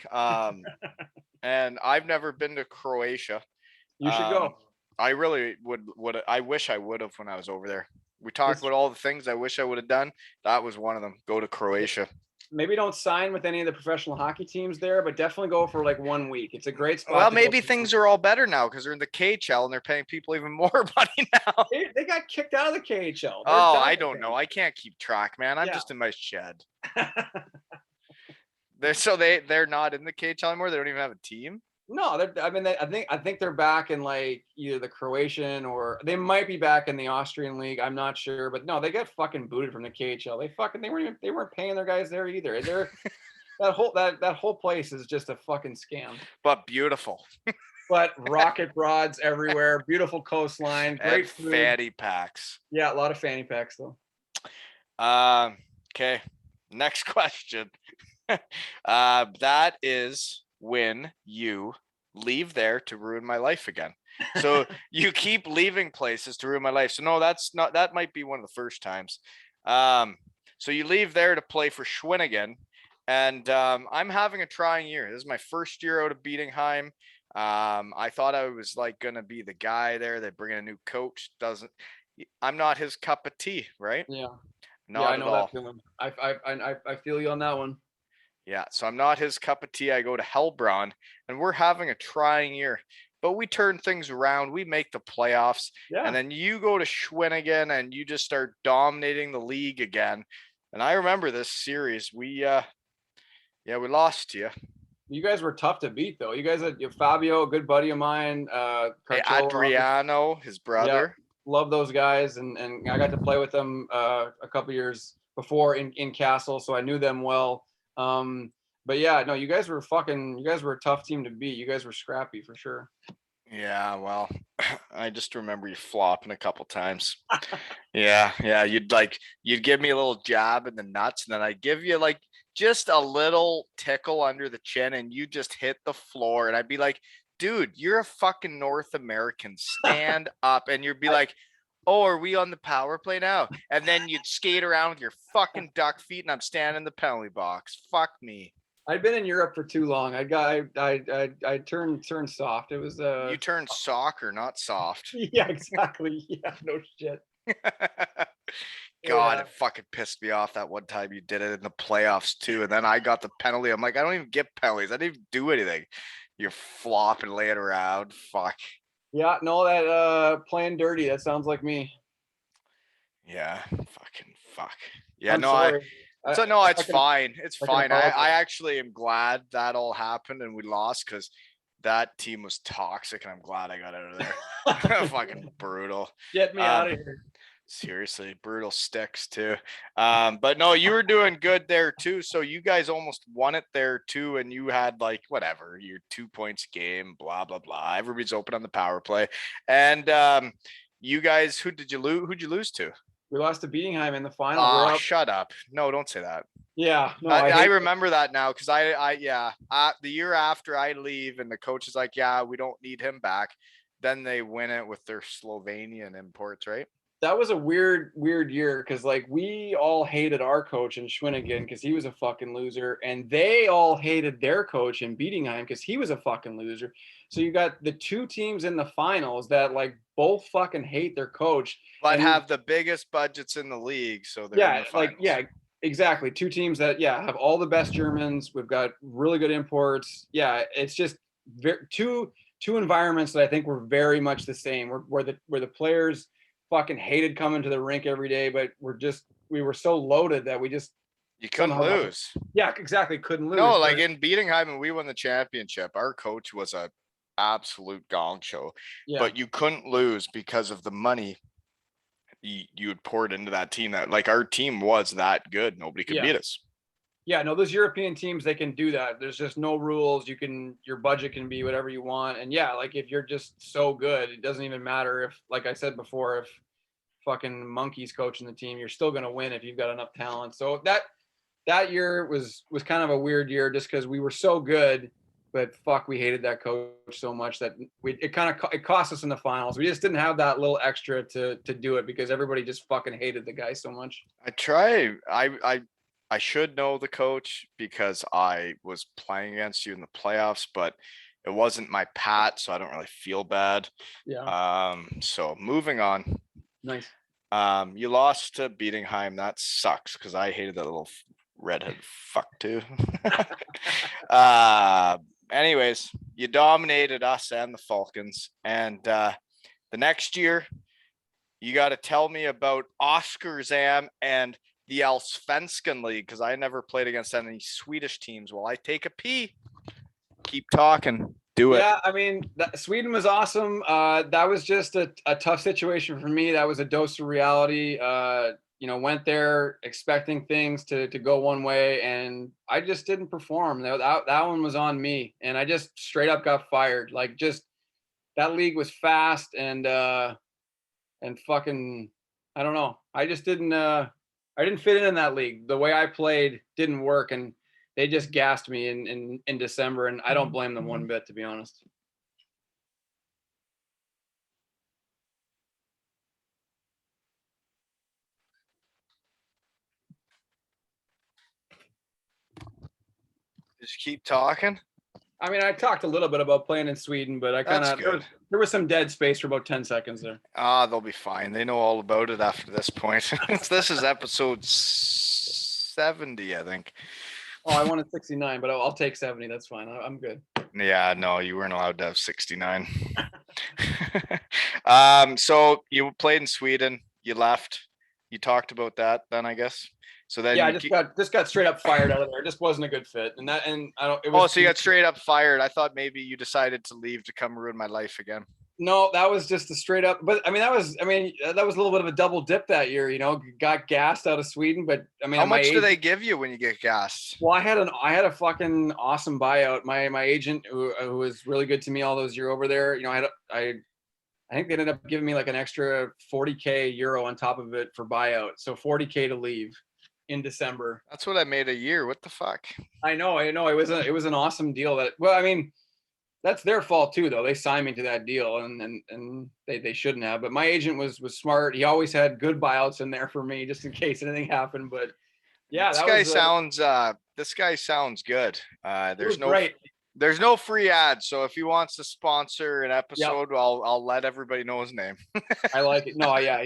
And I've never been to Croatia. You should Um, go. I really would I wish I would have when I was over there. We talked It's about all the things I wish I would have done. That was one of them. Go to Croatia. maybe don't sign with any of the professional hockey teams there, but definitely go for like 1 week. It's a great spot Well, to go. maybe things are all better now because they're in the KHL and they're paying people even more money now. They got kicked out of the KHL. They're Oh, done, I I don't think. know. I can't keep track, man. I'm Yeah. just in my shed. So they're not in the KHL anymore. They don't even have a team. No, I mean, I think they're back in like either the Croatian or they might be back in the Austrian league. I'm not sure, but no, they got fucking booted from the KHL. They weren't paying their guys there either. That whole place is just a fucking scam. But beautiful. But rocket broads everywhere, beautiful coastline, And great food. fatty packs. Yeah, a lot of fanny packs though. Okay. Next question. That is when you leave there to ruin my life again. So you keep leaving places to ruin my life. So no, that might be one of the first times. So you leave there to play for Schwinnigan, and I'm having a trying year. This is my first year out of Bietigheim. I thought I was like gonna be the guy there. They bring in a new coach. I'm not his cup of tea, right? Yeah, Not yeah, I at know all. that feeling. I feel you on that one. Yeah, so I'm not his cup of tea. I go to Hellbron, and we're having a trying year, but we turn things around. We make the playoffs, Yeah, and then you go to Schwinnigan, and you just start dominating the league again. And I remember this series. We lost to you. you guys were tough to beat though. You guys had Fabio, a good buddy of mine, Hey, Carcillo. Adriano, his Yeah, brother. love those guys, and I got to play with them a couple years before in Castle, so I knew them well. But yeah, no, you guys were a tough team to beat. You guys were scrappy for sure. Yeah, well, I just remember you flopping a couple times. Yeah, you'd give me a little jab in the nuts, and then I'd give you like just a little tickle under the chin, and you just hit the floor, and I'd be like, dude, you're a fucking North American. Stand up. And you'd be like, oh, are we on the power play now? And then you'd skate around with your fucking duck feet, and I'm standing in the penalty box. Fuck me. I'd been in Europe for too long. I turned soft. It was You turned soccer, not soft. yeah, exactly. Yeah, no shit. God, Yeah. it fucking pissed me off that one time you did it in the playoffs too, and then I got the penalty. I'm like, I don't even get penalties. I didn't even do anything. You're flopping, laying around. Fuck. Yeah, no, that playing dirty. That sounds like me. Yeah, fucking fuck. Yeah, I'm no, sorry. so no, If it's I can, fine. It's I can fine. I apologize. actually am glad that all happened and we lost because that team was toxic, and I'm glad I got out of there. Fucking brutal. Get me out of Um, here. Seriously, brutal sticks too. But no, you were doing good there too. So you guys almost won it there too, and you had like whatever your 2 points game, blah blah blah. Everybody's open on the power play, and you guys, who did you lose? Who'd you lose to? We lost to Bietigheim in the final. We're Ah, up. shut up! No, don't say that. Yeah, no, I remember that now because yeah, the year after I leave and the coach is like, yeah, we don't need him back. Then they win it with their Slovenian imports, right? that was a weird year because like we all hated our coach in Schwinnigan because he was a fucking loser, and they all hated their coach in Bietigheim because he was a fucking loser. So you got the two teams in the finals that like both fucking hate their coach, But and have the biggest budgets in the league, so they're in yeah, the like finals. yeah, exactly. Two teams that have all the best Germans. We've got really good imports. Yeah, it's just two environments that I think were very much the same. Where the players fucking hated coming to the rink every day, but we were so loaded that we just You couldn't somehow lose. yeah, exactly, couldn't lose. No, like in Bietigheim and we won the championship, our coach was a absolute gong show. yeah, But you couldn't lose because of the money you had poured into that team. That like our team was that good. Nobody could yeah. beat us. Yeah, no, those European teams, they can do that. There's just no rules. Your budget can be whatever you want. And yeah, like if you're just so good, it doesn't even matter if, like I said before, if fucking monkey's coaching the team, you're still gonna win if you've got enough talent. So that year was kind of a weird year just because we were so good, but fuck, we hated that coach so much that it cost us in the finals. We just didn't have that little extra to do it because everybody just fucking hated the guy so much. I should know the coach because I was playing against you in the playoffs, but it wasn't my pat, so I don't really feel bad. Yeah, So moving on. nice. You lost to Bietigheim. That sucks because I hated that little redhead fuck too. Anyways, you dominated us and the Falcons, and the next year you got to tell me about Oskarshamn and the Allsvenskan League because I never played against any Swedish teams. Well, I take a pee. Keep talking. Do it. Yeah, I mean, Sweden was awesome. That was just a tough situation for me. That was a dose of reality. Went there expecting things to go one way, and I just didn't perform. That one was on me, and I just straight up got fired. Like, just that league was fast and fucking, I don't know. I just didn't. I didn't fit in that league. The way I played didn't work, and they just gassed me in December, and I don't blame them one bit, to be honest. Just keep talking. I mean, I talked a little bit about playing in Sweden, but I kind That's of good. there was some dead space for about 10 seconds there. They'll be fine. They know all about it after this point. This is episode 70, I think. Oh, I wanted 69, but I'll take 70. That's fine. I'm good. Yeah, no, you weren't allowed to have 69. So you played in Sweden, you left, you talked about that then, I guess. So then Yeah, I just got straight up fired out of there. It just wasn't a good fit, and I don't. It was, oh, so you got straight up fired. I thought maybe you decided to leave to come ruin my life again. no, that was just a straight up. But I mean, that was a little bit of a double dip that year. Got gassed out of Sweden, but I mean, How much do they give you when you get gassed? Well, I had a fucking awesome buyout. My agent, who was really good to me all those years over there, I think they ended up giving me like an extra 40K euro on top of it for buyout, so 40K to leave in December. That's what I made a year. What the fuck? I know. It was an awesome deal. I mean, that's their fault too, though. They signed me to that deal, and they shouldn't have. But my agent was smart. He always had good buyouts in there for me, just in case anything happened. But Yeah, This that guy was sounds good. it was great. There's no free ads, so if he wants to sponsor an Yep, episode, I'll let everybody know his name. I like it. No, yeah,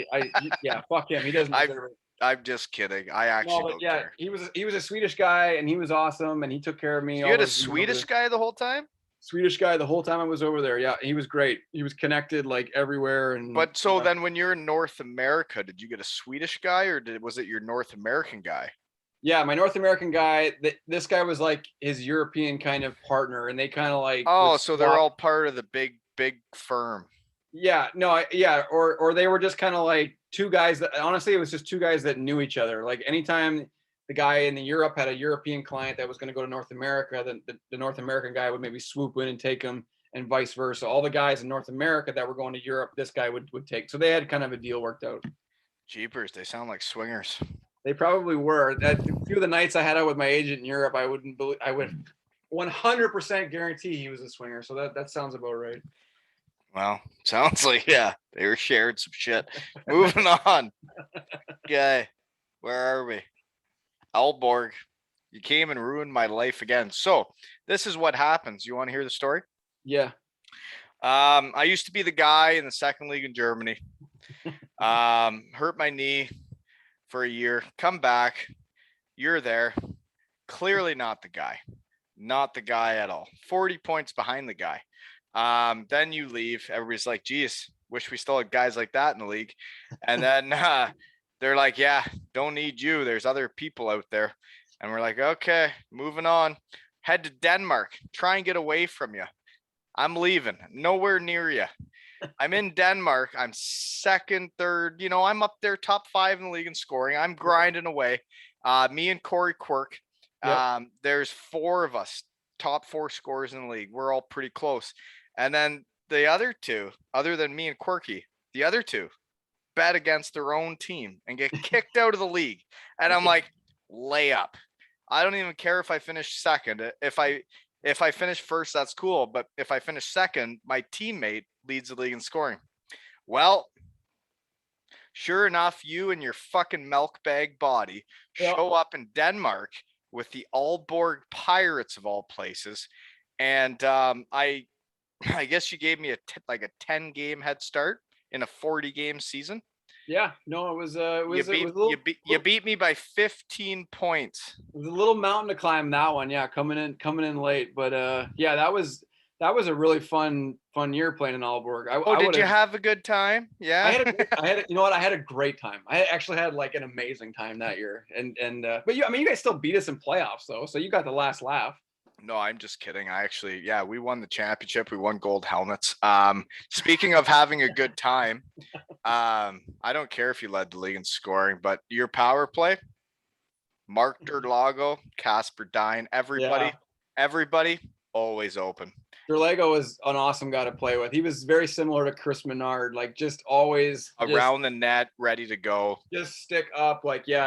yeah, fuck him. He doesn't I deserve it. I'm just kidding. I No, actually but don't yeah, care. he was a Swedish guy, and he was awesome, and he took care of me So you all had a those years over Swedish there. guy the whole time? Swedish guy the whole time I was over there. Yeah, he was great. He was connected like everywhere, and But so then when you're in North America, did you get a Swedish guy or was it your North American guy? yeah, my North American guy. This guy was like his European kind of partner, and they kind of like would Oh, so they're swap. all part of the big firm. Yeah, no, yeah, or they were just kind of like two guys that honestly it was just two guys that knew each other. Like anytime the guy in the Europe had a European client that was going to go to North America, then the North American guy would maybe swoop in and take him, and vice versa. All the guys in North America that were going to Europe, this guy would take. So they had kind of a deal worked out. Jeepers, they sound like swingers. They probably were. A few of the nights I had out with my agent in Europe, I would 100% guarantee he was a swinger. So that sounds about right. Well, sounds like yeah, they were sharing some shit. Moving on. Okay, where are we? Aalborg, you came and ruined my life again. So this is what happens. You want to hear the story? Yeah. I used to be the guy in the second league in Germany. Hurt my knee for a year. Come back. You're there. Clearly not the guy. Not the guy at all. 40 points behind the guy. Then you leave. Everybody's like, geez, wish we still had guys like that in the league. And then they're like, yeah, don't need you. There's other people out there. And we're like, okay, moving on. Head to Denmark. Try and get away from you. I'm leaving. Nowhere near you. I'm in Denmark. I'm second, third. I'm up there, top 5 in the league in scoring. I'm grinding away. Me and Corey Quirk. Yep. There's 4 of us, top 4 scorers in the league. We're all pretty close. And then the other 2, other than me and Quirky, the other 2 bet against their own team and get kicked out of the league. And I'm like, layup. I don't even care if I finish second. If I finish first, that's cool. But if I finish second, my teammate leads the league in scoring. Well, sure enough, you and your fucking milk bag body show up in Denmark with the Aalborg Pirates of all places. And I guess you gave me a 10 game head start in a 40 game season. Yeah, no, it was you beat me by 15 points. It was a little mountain to climb that one. Yeah, coming in late, but yeah, that was a really fun year playing in Aalborg. Did you have a good time? Yeah, I had you know what? I had a great time. I actually had like an amazing time that year. And but you guys still beat us in playoffs though, so you got the last laugh. No, I'm just kidding. We won the championship. We won gold helmets. Speaking of having a good time, I don't care if you led the league in scoring, but your power play, Mark Derlago, Casper Dine, everybody always open. Derlago was an awesome guy to play with. He was very similar to Chris Menard, like just always around the net, ready to go. Just stick up,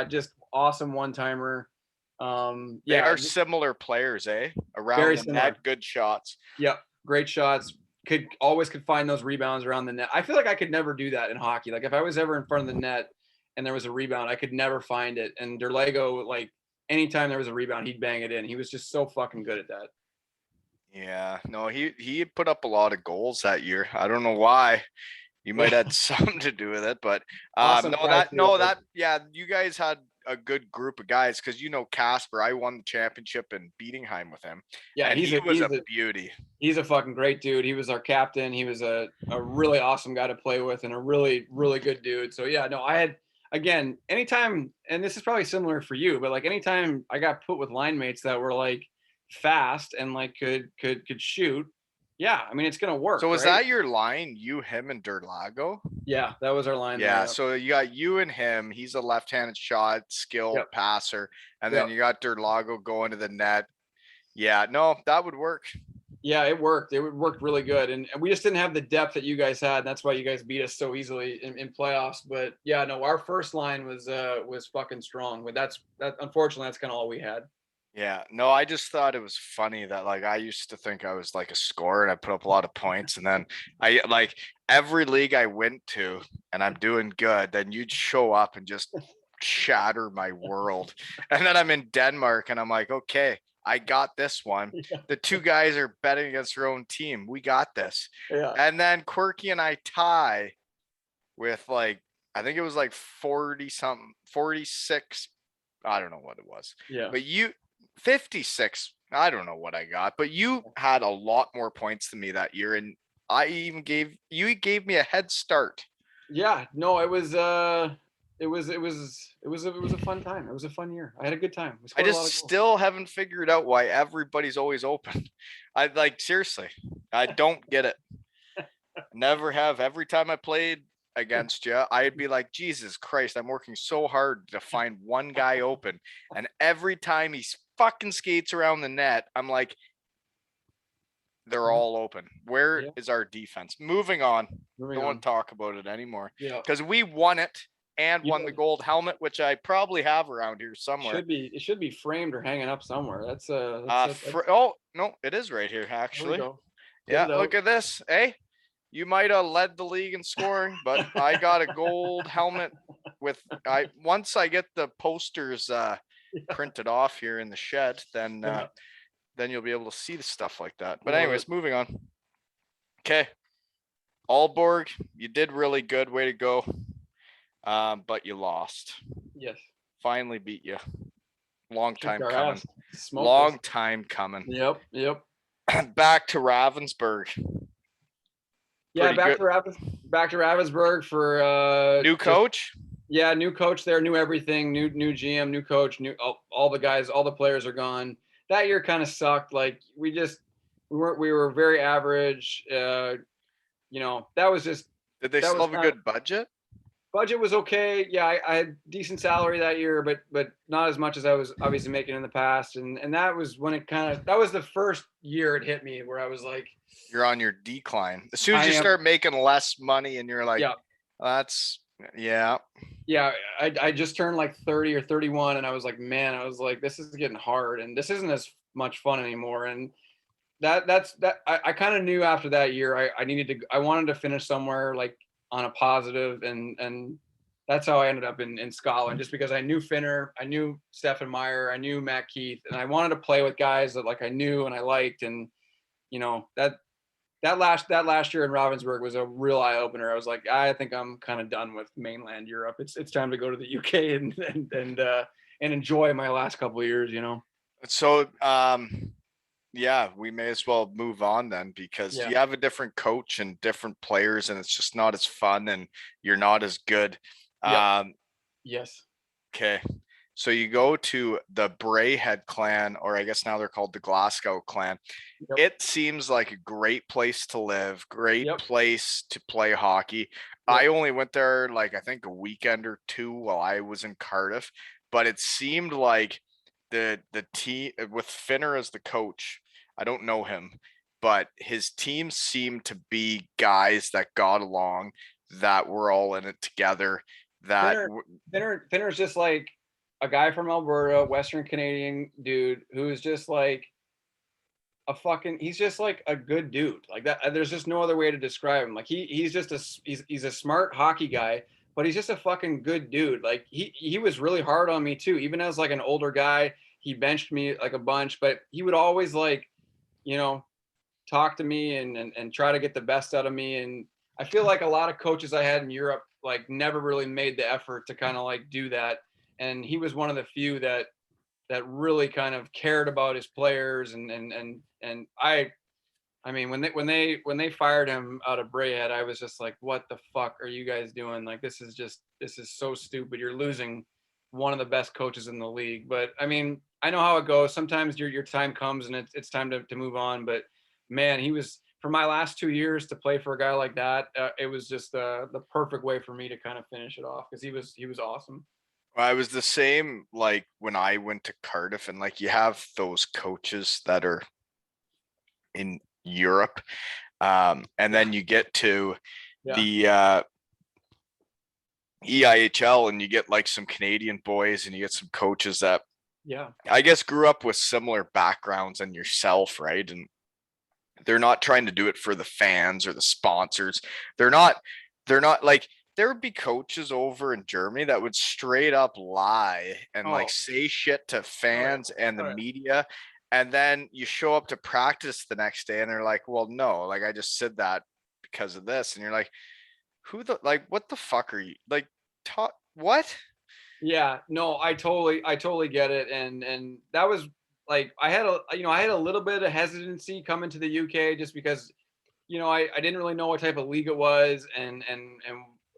just awesome one-timer. They are similar players, eh? Around the net, good shots. Yep, great shots. Could find those rebounds around the net. I feel like I could never do that in hockey. Like if I was ever in front of the net and there was a rebound, I could never find it. And Derlago, like anytime there was a rebound, he'd bang it in. He was just so fucking good at that. Yeah, no, he put up a lot of goals that year. I don't know why. You might have had something to do with it, but you guys had a good group of guys because Casper. I won the championship in Bietigheim with him. Yeah, and he was a beauty. He's a fucking great dude. He was our captain. He was a really awesome guy to play with and a really, really good dude. So yeah, no, I had anytime, and this is probably similar for you, but like anytime I got put with line mates that were like fast and like could shoot. Yeah, I mean it's gonna work. So was that your line? You, him, and Derlago? Yeah, that was our line. Yeah, so you got you and him. He's a left-handed shot, skilled passer, and then you got Derlago going to the net. Yeah, no, that would work. Yeah, it worked. It worked really good, and we just didn't have the depth that you guys had. And that's why you guys beat us so easily in playoffs. But yeah, no, our first line was fucking strong. But unfortunately that's kind of all we had. Yeah, no, I just thought it was funny that like I used to think I was like a scorer and I put up a lot of points, and then I like every league I went to and I'm doing good, then you'd show up and just shatter my world. And then I'm in Denmark and I'm like, okay, I got this one. Yeah. The two guys are betting against their own team. We got this. Yeah. And then Quirky and I tie with like, I think it was like 40 something, 46. I don't know what it was. Yeah. But you 56. I don't know what I got, but you had a lot more points than me that year. And I even gave me a head start. Yeah. No, it was a fun time. It was a fun year. I had a good time. We I scored a lot just of goals. still haven't figured out why everybody's always open. I like seriously, I don't get it. Never have. Every time I played against you, I'd be like, Jesus Christ, I'm working so hard to find one guy open. And every time he fucking skates around the net, I'm like, they're all open. Where is our defense? Moving on. Don't want to talk about it anymore. Yeah. Because we won it and won the gold helmet, which I probably have around here somewhere. It should be framed or hanging up somewhere. That's oh no, it is right here actually. Yeah, look at this. Hey, you might have led the league in scoring, but I got a gold helmet with once I get the posters printed off here in the shed, then you'll be able to see the stuff like that. But anyways, moving on. Okay. Aalborg, you did really good. Way to go. But you lost. Yes. Finally beat you. Long time coming. Long time coming. Yep. Back to Ravensburg. Yeah, back to Ravensburg for new coach. New coach there, new everything, new GM, new coach, new all the guys, all the players are gone. That year kind of sucked. Like we were very average. That was just. Did they still have a good budget? Budget was okay. Yeah, I had decent salary that year, but not as much as I was obviously making in the past. And that was when that was the first year it hit me where I was like, you're on your decline. As soon as you start making less money and you're like, yeah. I just turned like 30 or 31 and I was like, man, this is getting hard and this isn't as much fun anymore. And I kind of knew after that year, I wanted to finish somewhere like on a positive and that's how I ended up in Scotland, just because I knew Finner, I knew Stefan Meyer, I knew Matt Keith, and I wanted to play with guys that like I knew and I liked. And that last year in Ravensburg was a real eye opener. I was like, I think I'm kind of done with mainland Europe. It's time to go to the UK and enjoy my last couple of years, So we may as well move on then, because you have a different coach and different players and it's just not as fun and you're not as good. Yes. Okay. So you go to the Brayhead clan, or I guess now they're called the Glasgow clan. Yep. It seems like a great place to live, great place to play hockey. Yep. I only went there like I think a weekend or two while I was in Cardiff, but it seemed like the team with Finner as the coach, I don't know him, but his team seemed to be guys that got along, that were all in it together. That Finner's just like a guy from Alberta, Western Canadian dude who's just like he's just like a good dude like that. There's just no other way to describe him. Like he's a smart hockey guy, but he's just a fucking good dude. Like he was really hard on me too. Even as like an older guy, he benched me like a bunch, but he would always like, talk to me and try to get the best out of me. And I feel like a lot of coaches I had in Europe like never really made the effort to kind of like do that. And he was one of the few that really kind of cared about his players. And I mean, when they fired him out of Brayhead, I was just like, what the fuck are you guys doing? Like, this is so stupid. You're losing one of the best coaches in the league. But I mean, I know how it goes. Sometimes your time comes and it's time to move on. But man, he was, for my last 2 years to play for a guy like that, it was just the perfect way for me to kind of finish it off, because he was awesome. I was the same, like when I went to Cardiff, and like you have those coaches that are in Europe, and then you get to the EIHL and you get like some Canadian boys and you get some coaches that I guess grew up with similar backgrounds than yourself, right? And they're not trying to do it for the fans or the sponsors. They're not like, there would be coaches over in Germany that would straight up lie and like Oh, say shit to oh yeah, fans and the oh yeah. media. And then you show up to practice the next day and they're like, well, no, like I just said that because of this. And you're like, who the, like, what the fuck are you like, what? Yeah, no, I totally get it, and that was like I had a I had a little bit of hesitancy coming to the UK just because I didn't really know what type of league it was and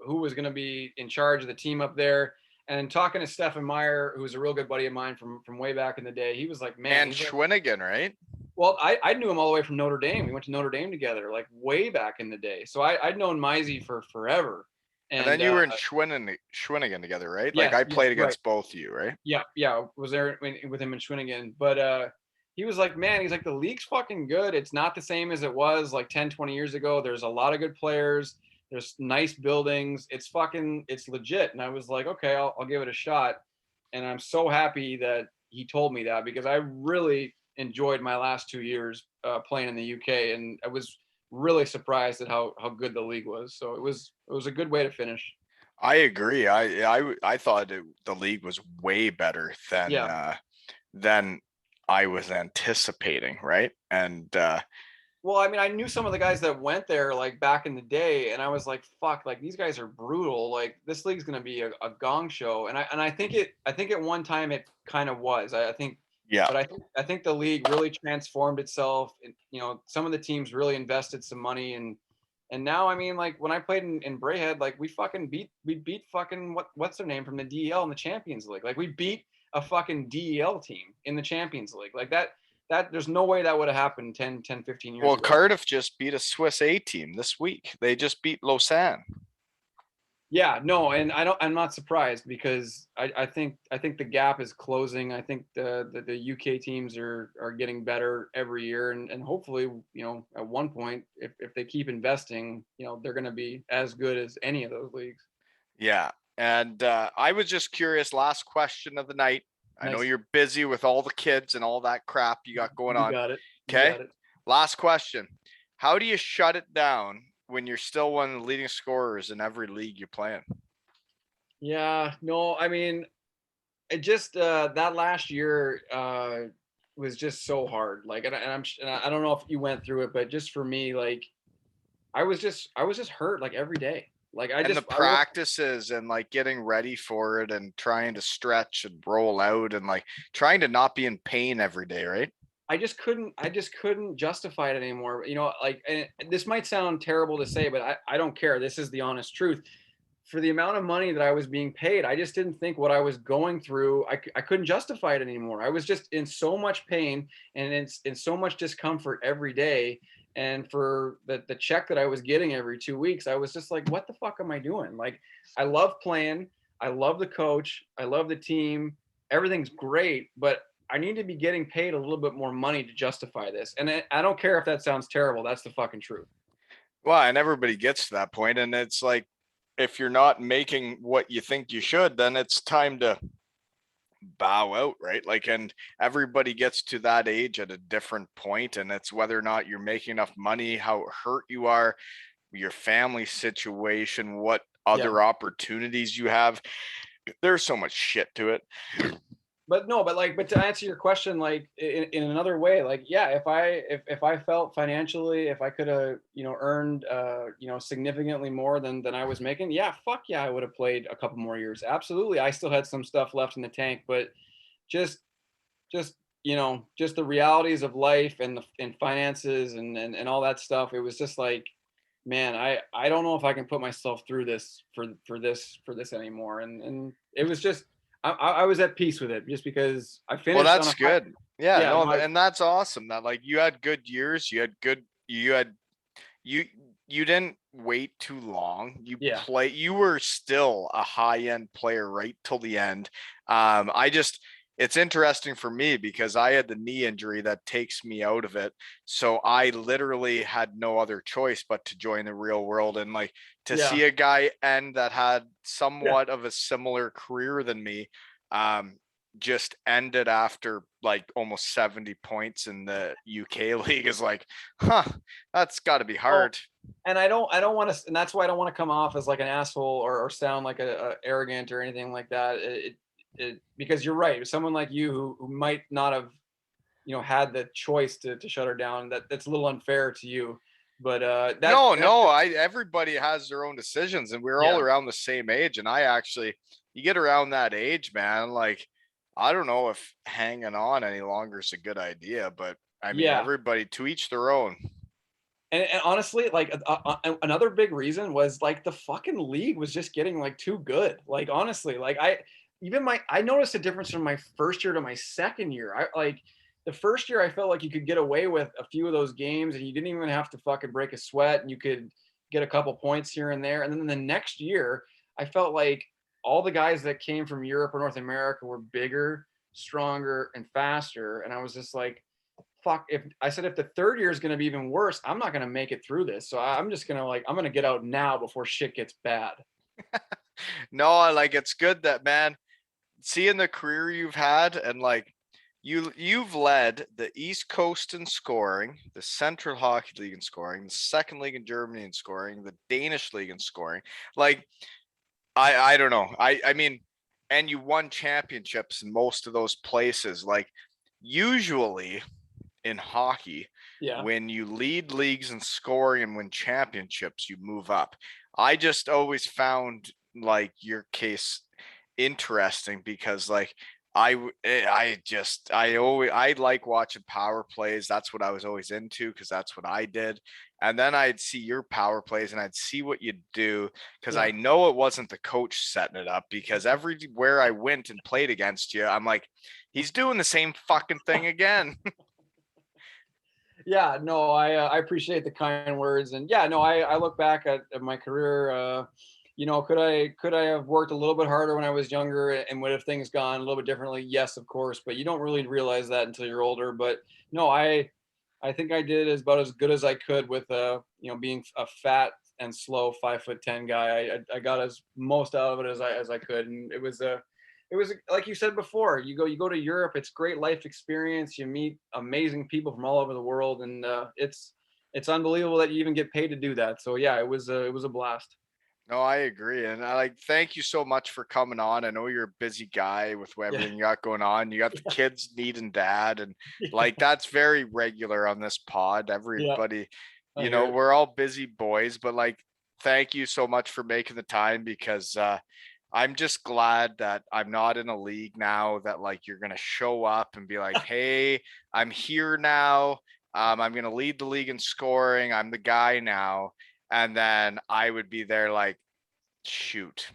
who was going to be in charge of the team up there. And talking to Stephen Meyer, who was a real good buddy of mine from way back in the day, he was like, man, And he's like, Schwinnigan, right? well, I knew him all the way from Notre Dame. We went to Notre Dame together, like way back in the day. So I'd known Mizey for forever. And And then you were in Schwinnigan together, right? Like yes, I yes, played right. against both of you, right? Yeah, yeah, was there with him in Schwinnigan. But he was like, man, he's like, the league's fucking good. It's not the same as it was like 10, 20 years ago. There's a lot of good players. There's nice buildings. It's legit. And I was like, okay, I'll give it a shot. And I'm so happy that he told me that because I really enjoyed my last 2 years playing in the UK. And I was really surprised at how good the league was. So it was a good way to finish. I agree. I thought the league was way better Yeah. than I was anticipating, right? And Well, I mean, I knew some of the guys that went there like back in the day, and I was like, "Fuck! Like these guys are brutal. Like this league's gonna be a gong show." And I think at one time it kind of was. I think, yeah, but I think the league really transformed itself. And, some of the teams really invested some money, and now I mean, like when I played in Brayhead, like we beat fucking what's their name from the DEL in the Champions League. Like we beat a fucking DEL team in the Champions League. Like that there's no way that would have happened 10, 15 years well, ago. Cardiff just beat a Swiss A team this week. They just beat Lausanne. Yeah, no, and I'm not surprised because I think the gap is closing. I think the UK teams are getting better every year, and hopefully, at one point, if they keep investing, they're going to be as good as any of those leagues. Yeah, and I was just curious. Last question of the night. I know Nice. you're busy with all the kids and all that crap you got going You on. got it. You Okay, got it. last question. How do you shut it down when you're still one of the leading scorers in every league you play in? Yeah, no, I mean, it just that last year was just so hard. Like, and I don't know if you went through it, but just for me, like, I was just hurt like every day. Like, And the I woke. practices and like getting ready for it and trying to stretch and roll out and like trying to not be in pain every day, right? I just couldn't justify it anymore. Like, and this might sound terrible to say, but I don't care. This is the honest truth. For the amount of money that I was being paid, I just didn't think what I was going through, I couldn't justify it anymore. I was just in so much pain and in so much discomfort every day. And for the check that I was getting every 2 weeks, I was just like, what the fuck am I doing? Like, I love playing. I love the coach. I love the team. Everything's great, but I need to be getting paid a little bit more money to justify this. And I don't care if that sounds terrible. That's the fucking truth. Well, and everybody gets to that point, and it's like if you're not making what you think you should, then it's time to bow out, right? Like, and everybody gets to that age at a different point, and it's whether or not you're making enough money, how hurt you are, your family situation, what Yeah. other opportunities you have. There's so much shit to it. But no, but to answer your question, like in another way, like, yeah, if I felt financially, if I could have earned significantly more than I was making, yeah, fuck yeah, I would have played a couple more years. Absolutely, I still had some stuff left in the tank, but just just the realities of life and finances and all that stuff. It was just like, man, I don't know if I can put myself through this for this anymore. And it was just I was at peace with it just because I Well, finished on a that's high. good. Yeah, Yeah, no, no, and that's awesome that like you had good years, you you didn't wait too long. yeah, You were still a high-end player right till the end. I just it's interesting for me because I had the knee injury that takes me out of it. So I literally had no other choice but to join the real world and like to yeah, see a guy end that had yeah. somewhat of a similar career than me. Um, just ended after like almost 70 points in the UK league is like, huh, that's got to be Oh, hard. And I don't want to, and that's why I don't want to come off as like an asshole or sound like a arrogant or anything like that. Because you're right. Someone like you who might not have, had the choice to shut her down. That's a little unfair to you. But No, everybody has their own decisions, and we're all yeah, around the same age. And I actually, you get around that age, man, like I don't know if hanging on any longer is a good idea, but I mean, yeah. everybody to each their own. And honestly, like another big reason was like the fucking league was just getting like too good. Like honestly, like I noticed a difference from my first year to my second year. I like the first year I felt like you could get away with a few of those games and you didn't even have to fucking break a sweat and you could get a couple points here and there. And then the next year, I felt like all the guys that came from Europe or North America were bigger, stronger, and faster. And I was just like, fuck, if the third year is going to be even worse, I'm not going to make it through this. So I'm just going to I'm going to get out now before shit gets bad. No, like it's good that, man, seeing the career you've had, and like you've led the East Coast in scoring, the Central Hockey League in scoring, the second league in Germany in scoring, the Danish league in scoring. Like I don't know. I mean, and you won championships in most of those places. Like usually in hockey, Yeah. when you lead leagues in scoring and win championships, you move up. I just always found like your case interesting because like I like watching power plays. That's what I was always into because that's what I did. And then I'd see your power plays and I'd see what you do because Yeah. I know it wasn't the coach setting it up because everywhere I went and played against you, I'm like, he's doing the same fucking thing again. Yeah, no, I appreciate the kind words, and yeah, no, I look back at my career. Could I have worked a little bit harder when I was younger, and would have things gone a little bit differently? Yes, of course, but you don't really realize that until you're older. But no, I think I did about as good as I could with being a fat and slow 5'10" guy. I got as most out of it as I could, and it was like you said before, you go to Europe, it's great life experience, you meet amazing people from all over the world, and it's unbelievable that you even get paid to do that. So yeah, it was a blast. No, I agree. And I like thank you so much for coming on. I know you're a busy guy with Yeah. everything you got going on. You got the kids needing dad, and Yeah. like that's very regular on this pod. Yeah, Everybody, I hear it. we're all busy boys, but like thank you so much for making the time because I'm just glad that I'm not in a league now that like you're gonna show up and be like, hey, I'm here now. I'm gonna lead the league in scoring. I'm the guy now. And then I would be there like, shoot.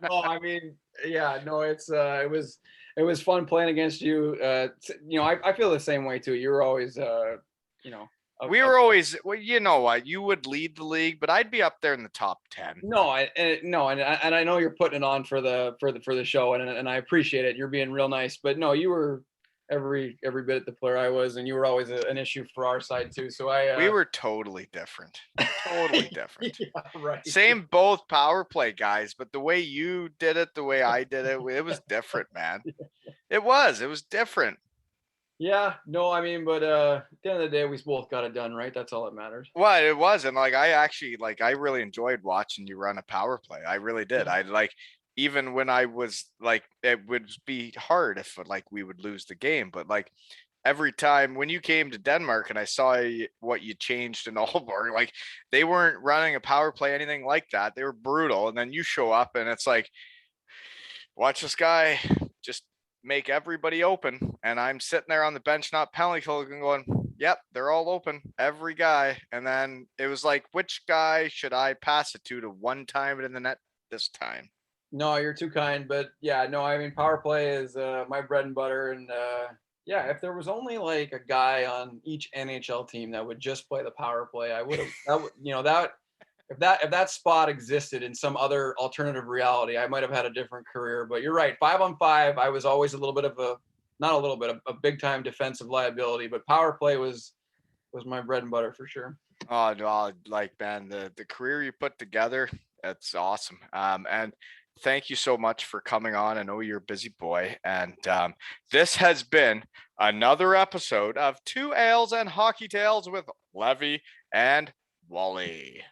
No, I mean, yeah, no, it was fun playing against you. I feel the same way too. You were always you know We were always, well, you know what? You would lead the league, but I'd be up there in the top 10. no, and I know you're putting it on for the show, and I appreciate it. You're being real nice, but no, you were every bit the player I was, and you were always an issue for our side too. So We were totally different. Totally different. yeah, right. Same both power play guys, but the way you did it, the way I did it, it was different, man. It was different. Yeah, no, I mean, but at the end of the day, we both got it done, right? That's all that matters. Well, it was. And like, I actually, like, I really enjoyed watching you run a power play. I really did. I like, even when I was like, it would be hard if like we would lose the game, but like, every time when you came to Denmark and I saw what you changed in Aalborg, like they weren't running a power play, anything like that. They were brutal. And then you show up and it's like, watch this guy just make everybody open. And I'm sitting there on the bench, not penalty killing, going, yep, they're all open, every guy. And then it was like, which guy should I pass it to one time it in the net this time? No, you're too kind, but yeah, no, I mean, power play is my bread and butter, and yeah, if there was only like a guy on each NHL team that would just play the power play, I would have that would that if that spot existed in some other alternative reality, I might have had a different career. But you're right, 5-on-5, I was always a little bit of a not a little bit a big time defensive liability, but power play was my bread and butter for sure. Oh, no, like, man, the career you put together, that's awesome. And thank you so much for coming on. I know you're a busy boy, and this has been another episode of Two Ales and Hockey Tales with Levy and Wally.